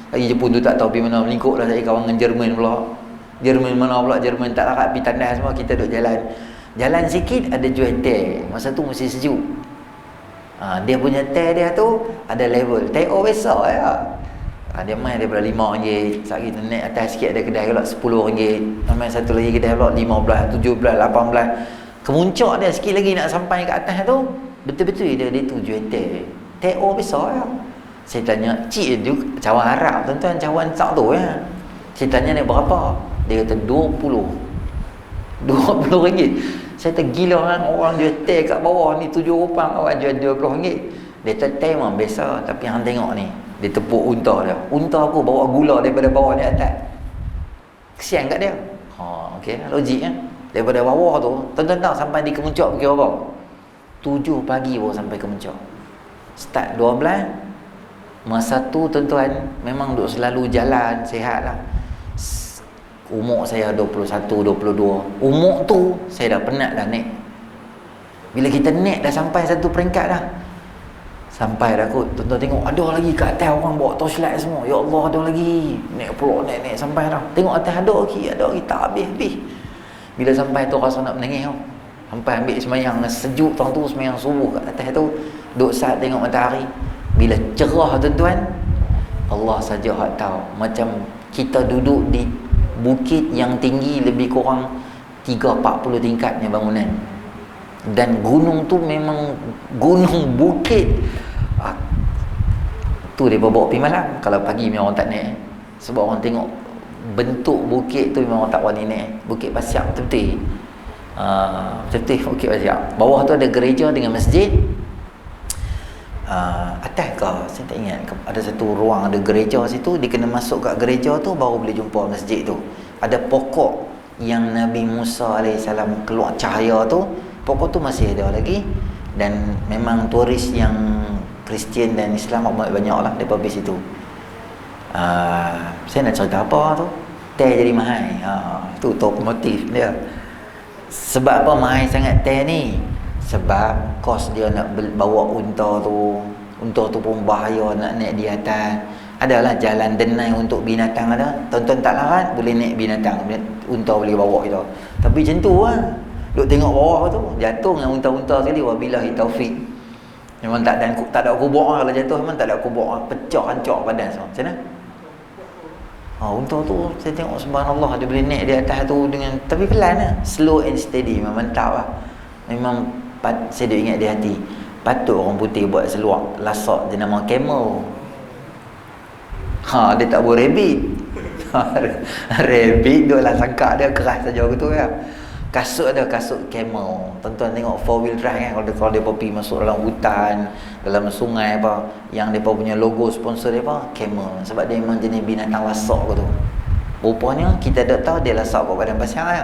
Sekali Jepun tu tak tahu pergi mana, melingkuk lah. Sekali kawan dengan Jerman pula. Jerman mana pula, Jerman tak rahat, pergi tandas semua, kita duduk jalan. Jalan sikit ada jual teh. Masa tu mesti sejuk. Dia punya teh dia tu ada level. Teh besar ya. Dia main daripada RM5. Sekali kita naik atas sikit ada kedai pula RM10. Main satu lagi kedai pula RM15, RM17, RM18. Kemuncak dia sikit lagi nak sampai ke atas tu, betul-betul dia tu jual teh. Teh besar ya. Saya tanya, cik tu cawan Arab tuan-tuan, cawan tak tu ya. Saya tanya ni berapa? Dia kata RM20. RM20. Saya tergila kan, orang jual teh kat bawah ni 7 rupang, orang jual RM20. Dia kata teh memang biasa, tapi hang tengok ni, dia tepuk unta dia. Unta aku bawa gula daripada bawah ni atas. Kesian kat dia. Okey, logik kan. Daripada bawah tu, tuan-tuan tahu sampai di kemuncak pukul berapa? 7 pagi baru sampai kemuncak. Start 12. Masa tu tuan-tuan memang duk selalu jalan, sihat lah. Umur saya 21, 22. Umur tu saya dah penat dah naik. Bila kita naik dah sampai satu peringkat dah, sampai dah kot, tuan-tuan tengok ada lagi kat atas orang bawa torchlight semua. Ya Allah, ada lagi. Naik pulak, naik sampai dah. Tengok atas ada lagi, tak habis-habis. Bila sampai tu rasa nak menangis tau. Sampai ambil semayang sejuk tang tu, semayang subuh kat atas tu, duduk saat tengok matahari. Bila cerah tuan-tuan, Allah saja hak tahu. Macam kita duduk di bukit yang tinggi lebih kurang 30-40 tingkatnya bangunan. Dan gunung tu memang gunung bukit. Tu dia bawa pergi malam. Kalau pagi memang orang tak naik. Sebab orang tengok bentuk bukit tu memang orang tak wani naik. Bukit Pasiak betul-betul. Betul-betul Bukit Pasiak. Bawah tu ada gereja dengan masjid. Atas ke saya tak ingat, ada satu ruang, ada gereja situ. Dia kena masuk kat gereja tu baru boleh jumpa masjid tu. Ada pokok yang Nabi Musa AS keluar cahaya tu. Pokok tu masih ada lagi. Dan memang turis yang Kristian dan Islam banyak lah daripada pergi situ. Saya nak cerita apa tu, teh jadi mahal. Itu top motif dia. Sebab apa mahal sangat teh ni? Sebab kos dia nak bawa unta tu pun bahaya nak naik di atas. Adalah jalan denai untuk binatang ada. Tonton tak larat boleh naik binatang, unta boleh bawa kita. Tapi macam tu lah. Duk tengok bawah tu, jatuh dengan unta-unta sekali, wabillahi taufik. Memang tak ada kubur lah kalau jatuh, memang tak ada kubur lah. Pecah hancur badan semua. Macam mana? Unta tu saya tengok subhanallah dia boleh naik di atas tu dengan tapi pelan lah, slow and steady, memang mantap lah. Memang saya dah ingat di hati, patut orang putih buat seluar lasak dia nama camel. Dia tak boleh rabbit. Rabbit tu lah sangka dia keras saja gitu ya. Kasut ada kasut camel. Tuan-tuan tengok 4-wheel drive kan, kalau dia pergi masuk dalam hutan, dalam sungai apa, yang depa punya logo sponsor dia apa? Camel. Sebab dia memang jenis binatang lasak gitu. Rupanya kita dah tahu dia lasak kat badan pasir ya.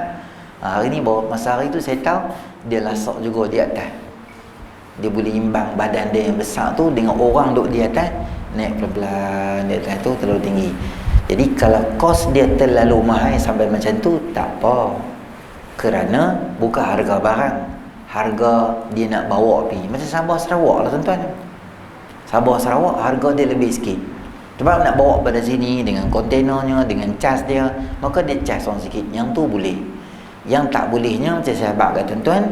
Hari ni baru masa hari tu saya tahu dia lasak juga di atas. Dia boleh imbang badan dia yang besar tu dengan orang duduk di atas, naik pelan-pelan di atas tu terlalu tinggi. Jadi kalau kos dia terlalu mahal sampai macam tu tak apa. Kerana bukan harga barang, harga dia nak bawa pergi. Macam Sabah Sarawak lah tuan-tuan. Sabah Sarawak harga dia lebih sikit. Sebab nak bawa pada sini dengan kontainernya, dengan cas dia, maka dia cas orang sikit. Yang tu boleh. Yang tak bolehnya macam saya abang kata tuan-tuan,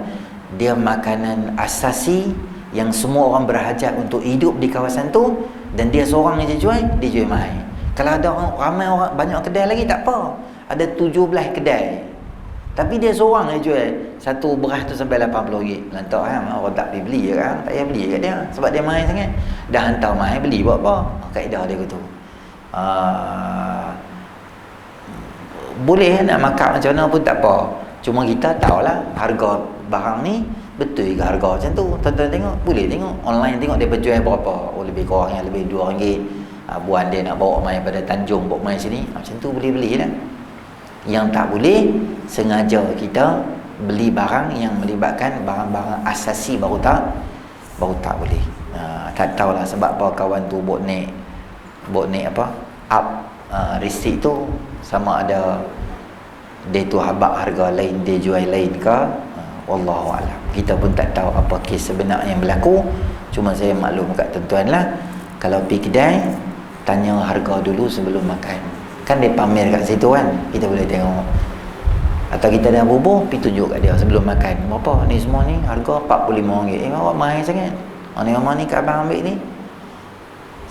dia makanan asasi yang semua orang berhajat untuk hidup di kawasan tu, dan dia seorang yang dia jual mahal. Kalau ada orang, ramai orang, banyak kedai lagi tak apa. Ada 17 kedai. Tapi dia seorang yang jual satu beras tu sampai RM80. Lantak kan, orang tak pergi beli kan, tak payah beli kat dia sebab dia mahal sangat. Dah hantar mahal, beli buat apa? Kaedah dia gitu. Boleh nak makan macam mana pun tak apa. Cuma kita tahulah harga barang ni betul ke harga macam tu. Tuan-tuan tengok, boleh tengok online, tengok dia berjual berapa. Lebih kurang yang lebih RM2. Buan dia nak bawa mai pada Tanjung, bawa mai sini, macam tu boleh beli dah. Yang tak boleh, sengaja kita beli barang yang melibatkan barang-barang asasi baru tak boleh. Tak tahulah sebab apa kawan tu buat naik apa up receipt tu, sama ada dia tu habaq harga lain, dia jual lain ke, wallahu alam. Kita pun tak tahu apa kes sebenar yang berlaku. Cuma saya maklum kat tuan-tuan lah, kalau pergi kedai tanya harga dulu sebelum makan. Kan dia pamer kat situ kan, kita boleh tengok. Atau kita dah bubur, pergi tunjuk kat dia sebelum makan. Berapa ni semua ni? Harga RM45. Awak mahal sangat. Ni mama ni kat abang ambil ni,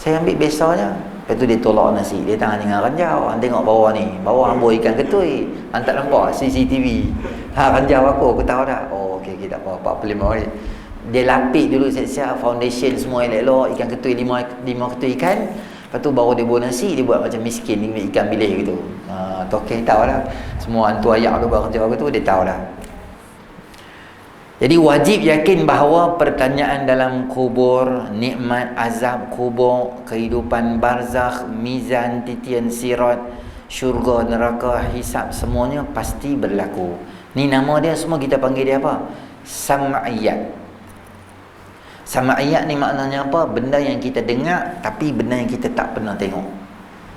saya ambil biasa je. Lepas tu dia tolak nasi, dia tangan dengan ranjau. Tengok bawah ni, bawah amboi ikan ketui. Tak nampak CCTV. Ranjau aku tahu dah. Okey, tak apa, RM45. Dia lapik dulu siap-siap, foundation semua elok-elok, ikan ketui 5 ketui ikan. Lepas tu baru dia buat nasi, dia buat macam miskin ni, ikan bilis gitu. Tokeh tahu lah. Semua hantu ayak tu buat kerja tu, dia tahu lah. Jadi wajib yakin bahawa pertanyaan dalam kubur, nikmat azab kubur, kehidupan barzakh, mizan, titian sirat, syurga, neraka, hisab, semuanya pasti berlaku. Ni nama dia semua kita panggil dia apa? Sam'iyat. Sam'iyat ni maknanya apa? Benda yang kita dengar tapi benda yang kita tak pernah tengok.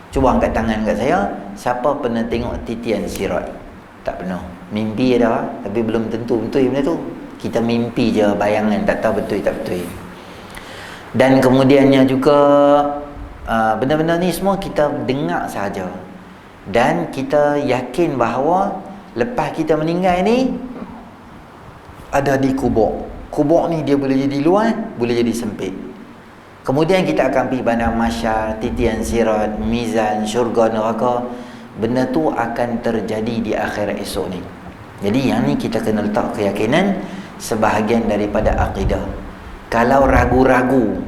Cuba angkat tangan kat saya, siapa pernah tengok titian sirat? Tak pernah. Mimpi ada tapi belum tentu betul benda tu. Kita mimpi je, bayangan, tak tahu betul tak betul. Dan kemudiannya juga benda-benda ni semua kita dengar sahaja. Dan kita yakin bahawa lepas kita meninggal ni ada di kubur. Kubur ni dia boleh jadi luas, boleh jadi sempit. Kemudian kita akan pergi padang mahsyar, titian sirat, mizan, syurga, neraka. Benda tu akan terjadi di akhirat esok ni. Jadi yang ni kita kena letak keyakinan sebahagian daripada akidah. Kalau ragu-ragu,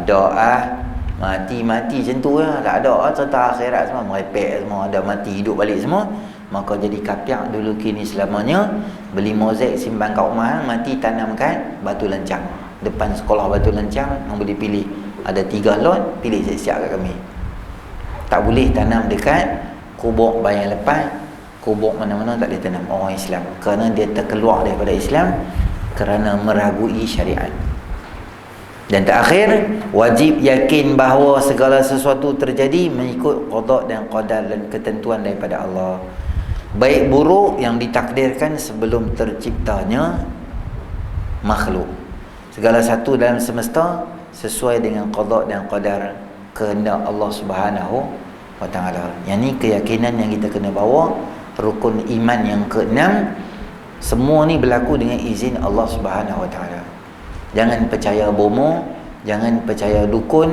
doa mati-mati macam tu lah, tak ada cerita akhirat semua, merepek semua, ada mati hidup balik semua, maka jadi kapiak dulu kini selamanya. Beli mozaik simpan kat rumah, mati tanamkan batu lancang depan sekolah batu lancang, yang boleh pilih ada 3 lot, pilih siap-siap kat kami. Tak boleh tanam dekat kubur bayang lepas, kubur mana-mana tak boleh tanam orang Islam, kerana dia terkeluar daripada Islam kerana meragui syariat. Dan terakhir, wajib yakin bahawa segala sesuatu terjadi mengikut qada dan qadar dan ketentuan daripada Allah, baik buruk yang ditakdirkan sebelum terciptanya makhluk. Segala satu dalam semesta sesuai dengan qada dan qadar kehendak Allah Subhanahu wa taala. Yang ni keyakinan yang kita kena bawa. Rukun iman yang ke-6, semua ni berlaku dengan izin Allah Subhanahu wa taala. Jangan percaya bomo, jangan percaya dukun,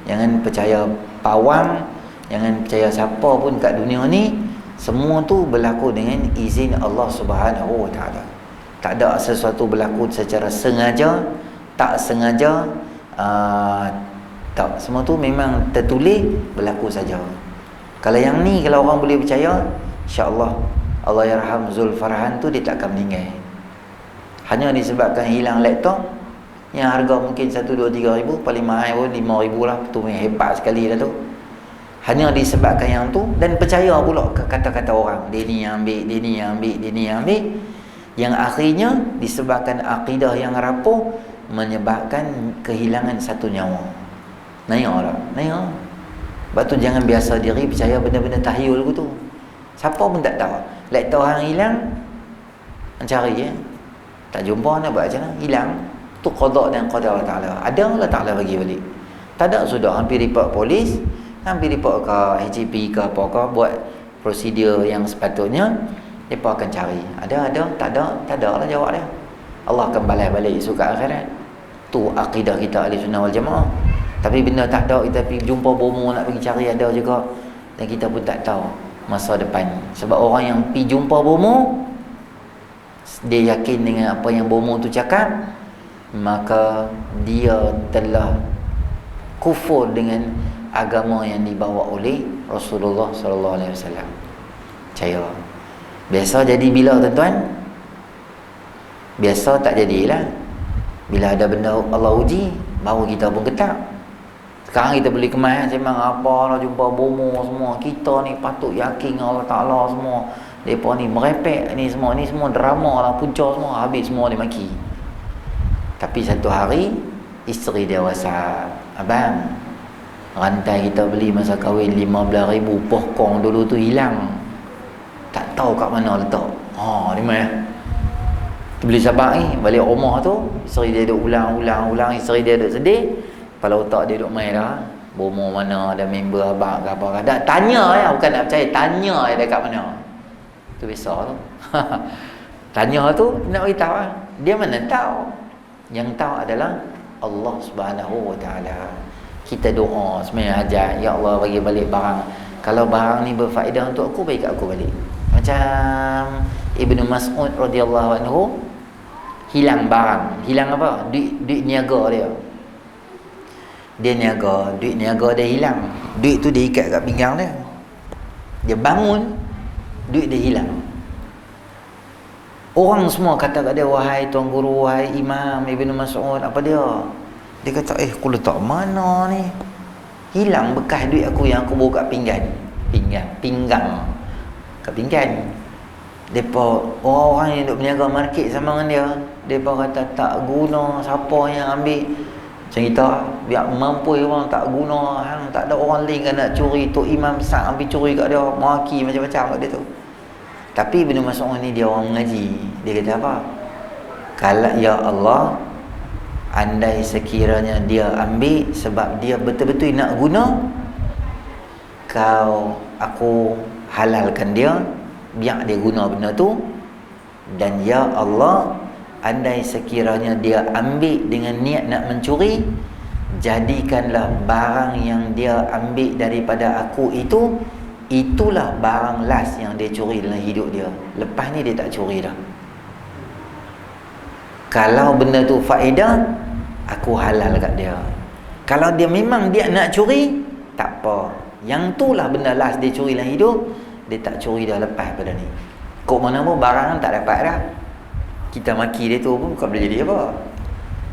jangan percaya pawang, Jangan percaya siapa pun kat dunia ni, semua tu berlaku dengan izin Allah Subhanahu Wa Taala. Tak ada sesuatu berlaku secara sengaja, tak sengaja, tak. Semua tu memang tertulis berlaku saja. Kalau yang ni, kalau orang boleh percaya, insya-Allah Allah yarham Zul Farhan tu dia tak akan meninggal. Hanya disebabkan hilang laptop yang harga mungkin 1, 2, 3 ribu, paling mahal pun 5 ribu lah. Tu memang hebat sekali dah tu. Hanya disebabkan yang tu, dan percaya pula kata-kata orang, dia ni yang ambil, dia ni yang ambil, dia ni yang ambil, yang akhirnya disebabkan akidah yang rapuh menyebabkan kehilangan satu nyawa. Naya tak? Naya. Sebab tu jangan biasa diri percaya benda-benda tahyul tu. Siapa pun tak tahu. Laptop orang hilang, mencari tak jumpa, nak buat macam mana? Hilang. Tu qada dan qadar Allah Ta'ala. Ada Allah Ta'ala bagi balik. Tak ada sudah, hampir report polis, hampir report ke HGP ke apa ke, buat prosedur yang sepatutnya, mereka akan cari. Ada, tak ada lah jawab dia. Allah akan balas balik suka akhirat. Tu akidah kita Ahli Sunnah wal Jamaah. Tapi benda tak ada, kita pergi jumpa bomo nak pergi cari, ada juga, dan kita pun tak tahu masa depan. Sebab orang yang pergi jumpa bomo, dia yakin dengan apa yang bomo tu cakap, maka dia telah kufur dengan agama yang dibawa oleh Rasulullah sallallahu alaihi wasallam. Percaya. Biasa jadi bila tuan-tuan? Biasa tak jadilah. Bila ada benda Allah uji, baru kita pun getak. Sekarang kita boleh kemas memang apalah jumpa bomo semua. Kita ni patut yakin Allah Ta'ala semua. Mereka ni merepek ni semua drama lah, punca semua, habis semua dia maki. Tapi satu hari isteri dia WhatsApp, abang, rantai kita beli masa kahwin 15,000 pokong dulu tu hilang, tak tahu kat mana letak. Di mana? Beli sabak ni, balik rumah tu, isteri dia duduk ulang, isteri dia duduk sedih, kepala otak dia duduk main dah. Bomo mana, ada member abang ke apa ke. Tak tanya ya, bukan nak percaya, tanya dia dekat mana. Tu biasa tu. Tanya tu nak beritahu lah. Dia mana tahu. Yang tahu adalah Allah Subhanahu Wa Taala. Kita doa semayang hajat, ya Allah bagi balik barang. Kalau barang ni berfaedah untuk aku, bagi kat aku balik. Macam Ibnu Mas'ud radhiyallahu anhu, hilang barang. Hilang apa? Duit niaga dia. Dia niaga, duit niaga dia hilang. Duit tu dia ikat kat pinggang dia. Dia bangun, duit dia hilang. Orang semua kata kat dia, wahai tuan guru, wahai Imam Ibnu Mas'ud, apa dia? Dia kata, aku letak mana ni? Hilang bekas duit aku yang aku bawa kat pinggang. Kat pinggan. Depa orang yang duk berniaga market sama dengan dia, depa kata tak guna, siapa yang ambil? Macam kita, biar mampu orang tak guna, hang tak ada orang lain kan nak curi, Tok Imam sang ambil curi kat dia, maki macam-macam kat dia tu. Tapi Ibnu Mas'ud ni dia orang mengaji. Dia kata apa? Kalau ya Allah, andai sekiranya dia ambil sebab dia betul-betul nak guna, aku halalkan dia, biar dia guna benda tu. Dan ya Allah, andai sekiranya dia ambil dengan niat nak mencuri, jadikanlah barang yang dia ambil daripada aku itu, itulah barang last yang dia curi dalam hidup dia. Lepas ni dia tak curi dah. Kalau benda tu faedah, aku halal kat dia. Kalau dia memang dia nak curi, tak apa, yang tu lah benda last dia curi dalam hidup, dia tak curi dah lepas pada ni. Kok mana pun barang tak dapat dah, kita maki dia tu pun bukan boleh jadi apa.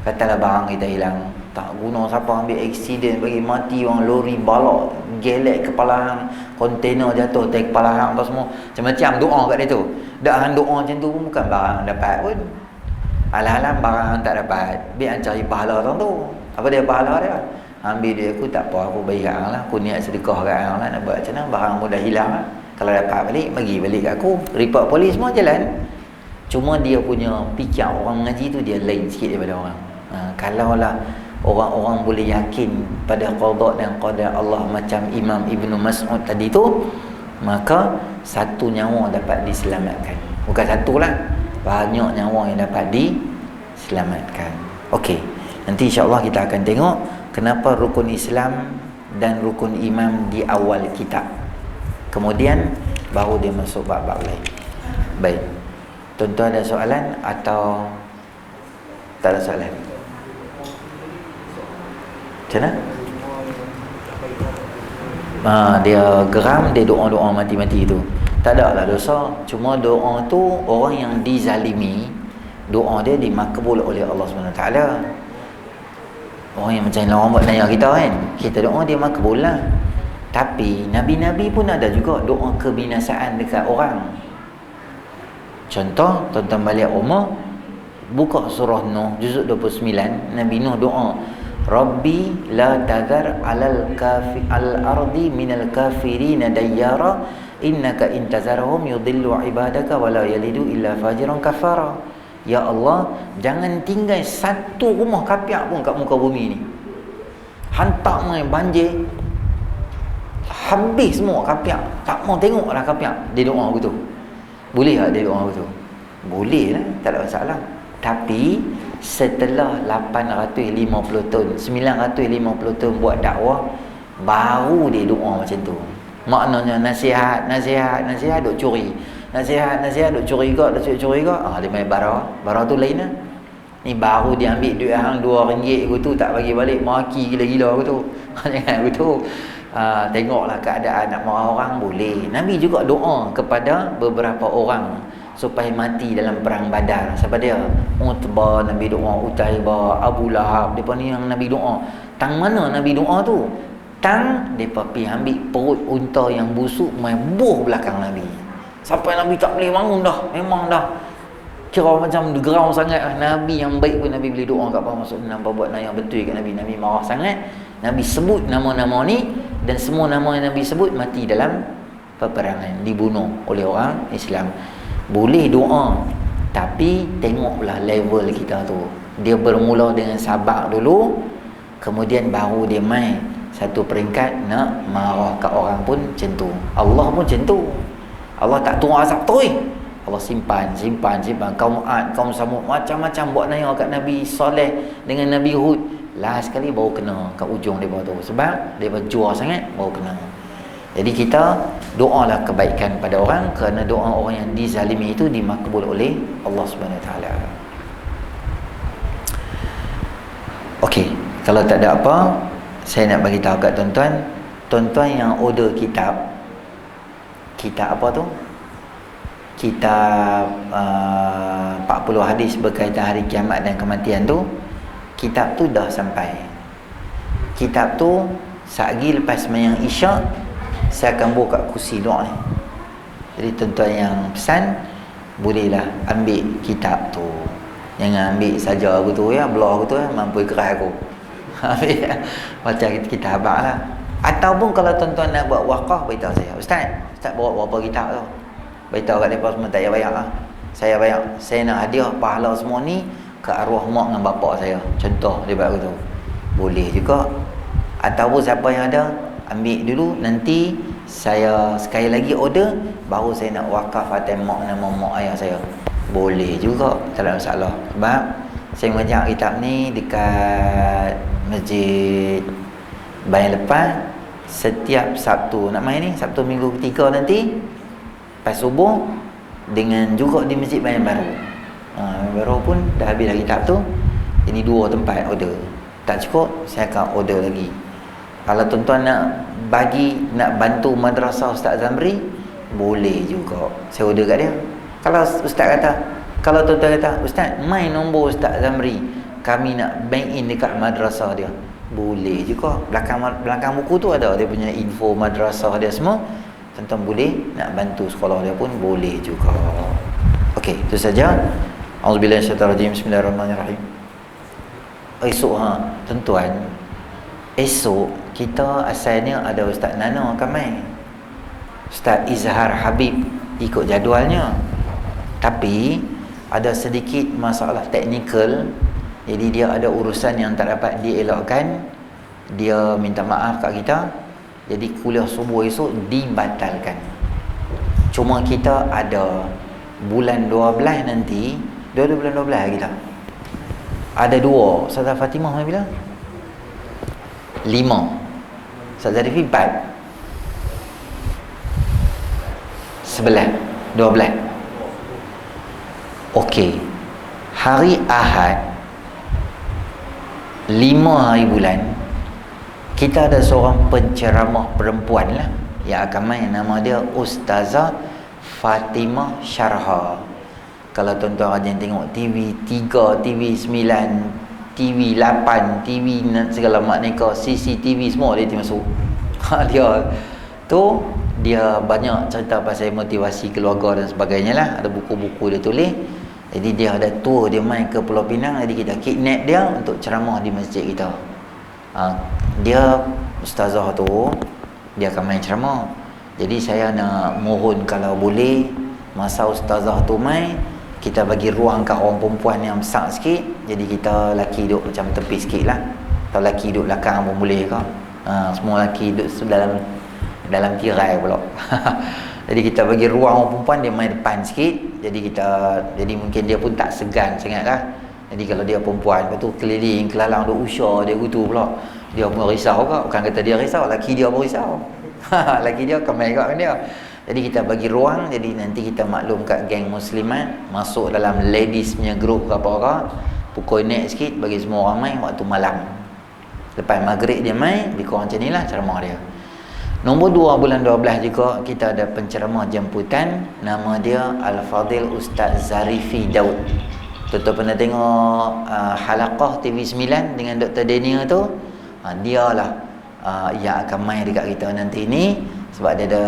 Katalah barang kita hilang, tak guna, siapa ambil aksiden bagi mati orang, lori balak gelek kepala hang, kontainer jatuh atas kepala hang, apa semua macam-macam doa kat dia tu. Dak hang doa macam tu pun bukan barang dapat pun. Alah-alah barang tak dapat, biar cari pahala orang tu. Apa dia pahala dia? Ambil dia, aku tak apa, aku bagi kat hang lah, aku niat sedekah kat hang lah, nak buat macam mana, barang pun dah hilang lah. Kalau dapat balik, bagi balik kat aku, report polis semua jalan. Cuma dia punya fikir orang mengaji tu dia lain sikit daripada orang. Kalaulah orang-orang boleh yakin pada qada dan qadar Allah macam Imam Ibnu Mas'ud tadi tu, maka satu nyawa dapat diselamatkan. Bukan satu lah, banyak nyawa yang dapat diselamatkan. Okey, nanti insya-Allah kita akan tengok kenapa rukun Islam dan rukun iman di awal kitab. Kemudian baru dia masuk bab-bab lain. Baik. Tuan-tuan ada soalan atau tak ada soalan? Macam mana? Dia geram, dia doa-doa mati-mati tu. Tak ada lah dosa. Cuma doa tu orang yang dizalimi, doa dia dimakbul oleh Allah SWT. Orang yang macam orang buat naya kita kan, kita doa dia makbul lah. Tapi Nabi-Nabi pun ada juga doa kebinasaan dekat orang. Contoh, tuan-tuan balik rumah, buka surah Nuh juzuk 29. Nabi Nuh doa, Rabbi la tadhar al-ardi minal kafirina dayyara innaka intazarhum yudillu ibadaka wala yalidu illa fajiran kafara. Ya Allah, jangan tinggal satu rumah kapiak pun kat muka bumi ni. Hantar main banjir, habis semua kapiak. Tak mau tengok lah kapiak. Dia doa begitu. Boleh tak dia doa begitu? Boleh lah, tak ada masalah. Tapi setelah 850 tahun, 950 tahun buat dakwah, baru dia doa macam tu. Maknanya nasihat duk curi. Nasihat duk curi ke? Dia main bara tu lain lah. Ni baru dia ambil duit hang RM2 gitu tak bagi balik, maki gila-gila gitu. Jangan gitu. Tengoklah keadaan nak marah orang boleh. Nabi juga doa kepada beberapa orang supaya mati dalam perang Badar. Siapa dia? Utbah Nabi doa, Utaibah, Abu Lahab. Depa ni yang Nabi doa. Tang mana Nabi doa tu? Tang depa pi ambil perut unta yang busuk main buh belakang Nabi. Sampai Nabi tak boleh bangun dah. Memang dah kira macam geram sangat lah. Nabi yang baik pun Nabi boleh doa kat apa maksud nampak buat yang betul kat Nabi. Nabi marah sangat. Nabi sebut nama-nama ni dan semua nama yang Nabi sebut mati dalam peperangan, dibunuh oleh orang Islam. Boleh doa, tapi tengoklah level kita tu. Dia bermula dengan sabar dulu, kemudian baru dia main satu peringkat nak marah kat orang pun macam tu. Allah pun macam tu. Allah tak turun azab tu. Allah simpan. Kaum Ad, kaum Samud, macam-macam buat naya kat Nabi Saleh dengan Nabi Hud. Last sekali baru kena kat ujung mereka tu. Sebab mereka jual sangat, baru kena. Jadi kita doalah kebaikan pada orang, kerana doa orang yang dizalimi itu dimakbul oleh Allah Subhanahu Wa Taala. Okey, kalau tak ada apa, saya nak bagi tahu kat tuan-tuan yang order kitab apa tu? Kitab 40 hadis berkaitan hari kiamat dan kematian tu, kitab tu dah sampai. Kitab tu satgi lepas sembahyang Isyak saya akan buka kursi doa ni. Jadi tuan-tuan yang pesan bolehlah ambil kitab tu. Jangan ambil saja aku tu ya, belah aku tu ya, mampu keras aku. Ambil baca kitab abang lah. Ataupun kalau tuan-tuan nak buat wakaf, beritahu saya, Ustaz bawa berapa kitab tu? Beritahu kat mereka semua, tak payah bayar lah. Saya bayar. Saya nak hadiah pahala semua ni ke arwah mak dengan bapak saya. Contoh dia buat tu. Boleh juga. Ataupun siapa yang ada, ambil dulu, nanti saya sekali lagi order, baru saya nak wakaf atas mak nama mak ayah saya. Boleh juga, tak ada masalah. Sebab saya mengajar kitab ni dekat Masjid Bayan Lepas setiap Sabtu. Nak main ni Sabtu minggu ketiga nanti lepas subuh, dengan juga di Masjid Bayan Baru. Baru pun dah habis dah kitab tu. Jadi 2 tempat order. Tak cukup, saya akan order lagi. Kalau tuan-tuan nak bantu madrasah Ustaz Zamri, boleh juga. Saya order kat dia. Kalau tuan-tuan kata, Ustaz, main nombor Ustaz Zamri, kami nak bank in dekat madrasah dia, boleh juga. Belakang buku tu ada dia punya info madrasah dia semua. Tuan-tuan boleh nak bantu sekolah dia pun boleh juga. Okey, itu saja. Auzubillahi minasyaitanir rajim. Bismillahirrahmanirrahim. Esok tuan-tuan, esok kita asalnya ada Ustaz Nana akan main. Ustaz Izhar Habib ikut jadualnya. Tapi ada sedikit masalah teknikal. Jadi dia ada urusan yang tak dapat dielakkan. Dia minta maaf kat kita. Jadi kuliah subuh esok dibatalkan. Cuma kita ada bulan 12 nanti, bulan 12 kita. Ada 2. Ustazah Fatimah mana bila? 5. Ustaz Zarifi 4 11 12. Okey, hari Ahad 5 hari bulan kita ada seorang penceramah perempuan lah yang akan main. Nama dia Ustazah Fatimah Syarha. Kalau tuan-tuan rajin tengok TV 3, TV 9, TV 8, TV segala makna CCTV semua dia masuk. Dia tu dia banyak cerita pasal motivasi keluarga dan sebagainya lah. Ada buku-buku dia tulis. Jadi dia ada tour, dia main ke Pulau Pinang. Jadi kita kidnap dia untuk ceramah di masjid kita. Dia ustazah tu, dia akan main ceramah. Jadi saya nak mohon kalau boleh masa ustazah tu main, kita bagi ruang kat orang perempuan yang besar sikit. Jadi kita lelaki duduk macam tepi sikit lah. Atau lelaki duduk belakang pun boleh ke. Semua lelaki duduk dalam tirai pula. Jadi kita bagi ruang orang perempuan, dia main depan sikit. Jadi mungkin dia pun tak segan sangat lah. Jadi kalau dia perempuan, lepas tu keliling kelalang duk usah dia gitu pula, dia pun risau ke? Bukan kata dia risau, lelaki dia pun risau. Lelaki dia akan main kat dia. Jadi kita bagi ruang. Jadi nanti kita maklum kat geng muslimat masuk dalam ladies punya group ke apa-apa, pukul naik sikit bagi semua orang main waktu malam. Lepas maghrib dia main, lebih kurang macam ni lah ceramah dia. Nombor 2 bulan 12 juga kita ada penceramah jemputan. Nama dia Al-Fadhil Ustaz Zarifi Daud. Tuan-tuan pernah tengok halaqah TV 9 dengan Dr. Daniel tu? Dia lah yang akan main dekat kita nanti ni. Sebab dia ada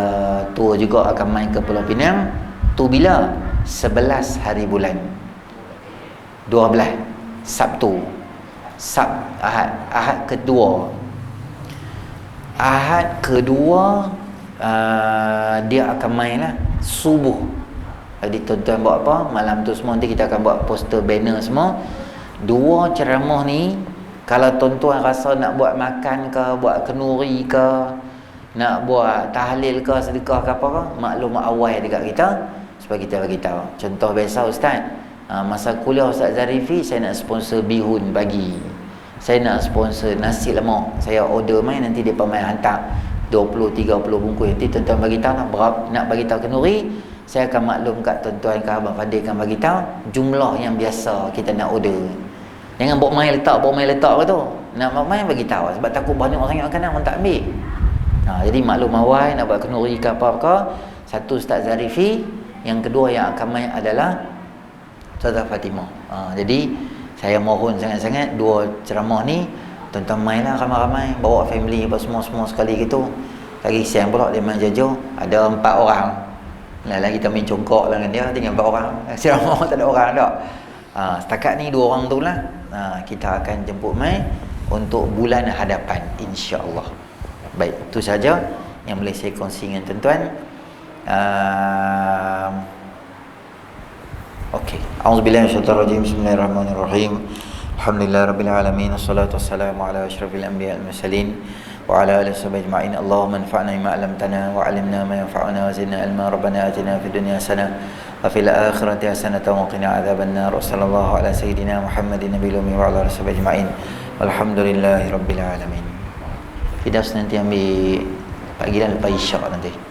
tour juga akan main ke Pulau Pinang. Tu bila? 11 hari bulan 12 Sabtu. Ahad kedua. Ahad kedua dia akan main lah subuh. Jadi tuan-tuan buat apa? Malam tu semua nanti kita akan buat poster banner semua. 2 ceramah ni, kalau tuan-tuan rasa nak buat makan ke, buat kenuri ke, nak buat tahlil ke, sedekah ke apa ke, maklumat awal dekat kita supaya kita bagi tahu. Contoh biasa ustaz, masa kuliah Ustaz Zarifi saya nak sponsor bihun pagi, saya nak sponsor nasi lemak, saya order main, nanti dia main hantar 20-30 bungkus. Nanti tuan-tuan bagi tahu lah berapa nak bagi tahu kenuri. Saya akan maklum kat tuan-tuan ke Abang Fadil akan bagi tahu jumlah yang biasa kita nak order. Jangan bawa main letak ke tu. Nak bawa main bagi tahu sebab takut banyak orang yang makanan orang tak ambil. Jadi maklum awal nak buat kenuri ke apa-apa. Satu Ustaz Zarifi, yang kedua yang akan main adalah Ustazah Fatimah. Jadi saya mohon sangat-sangat 2 ceramah ni tuan-tuan mainlah ramai-ramai, bawa family apa semua sekali gitu. Lagi siang pula dia main jauh, ada 4 orang. Lagi kita main congkok lah dengan dia, tinggal 4 orang. Ceramah tak ada orang tak. Setakat ni 2 orang tu lah. Kita akan jemput main untuk bulan hadapan insya-Allah. Baik, itu saja yang boleh saya kongsi dengan tuan-tuan. Okey. A'udzubillahi minasyaitonir rajim. Bismillahirrahmanirrahim. Alhamdulillahirabbil alamin. Wassalatu wassalamu ala asyrafil anbiya'i wal mursalin wa ala alihi washabihi ajma'in. Allahumma anfa'na bima 'allamtana wa 'allimna ma yanfa'una wa zidna ilma. Rabbana atina fid dunya hasanah wa fil akhirati hasanah wa qina adzabannar. Wassallallahu ala sayyidina Muhammadin nabiyil ummi wa ala alihi washabihi ajma'in. Walhamdulillahirabbil alamin. Fidas nanti ambil pagi dah lepas isyak nanti.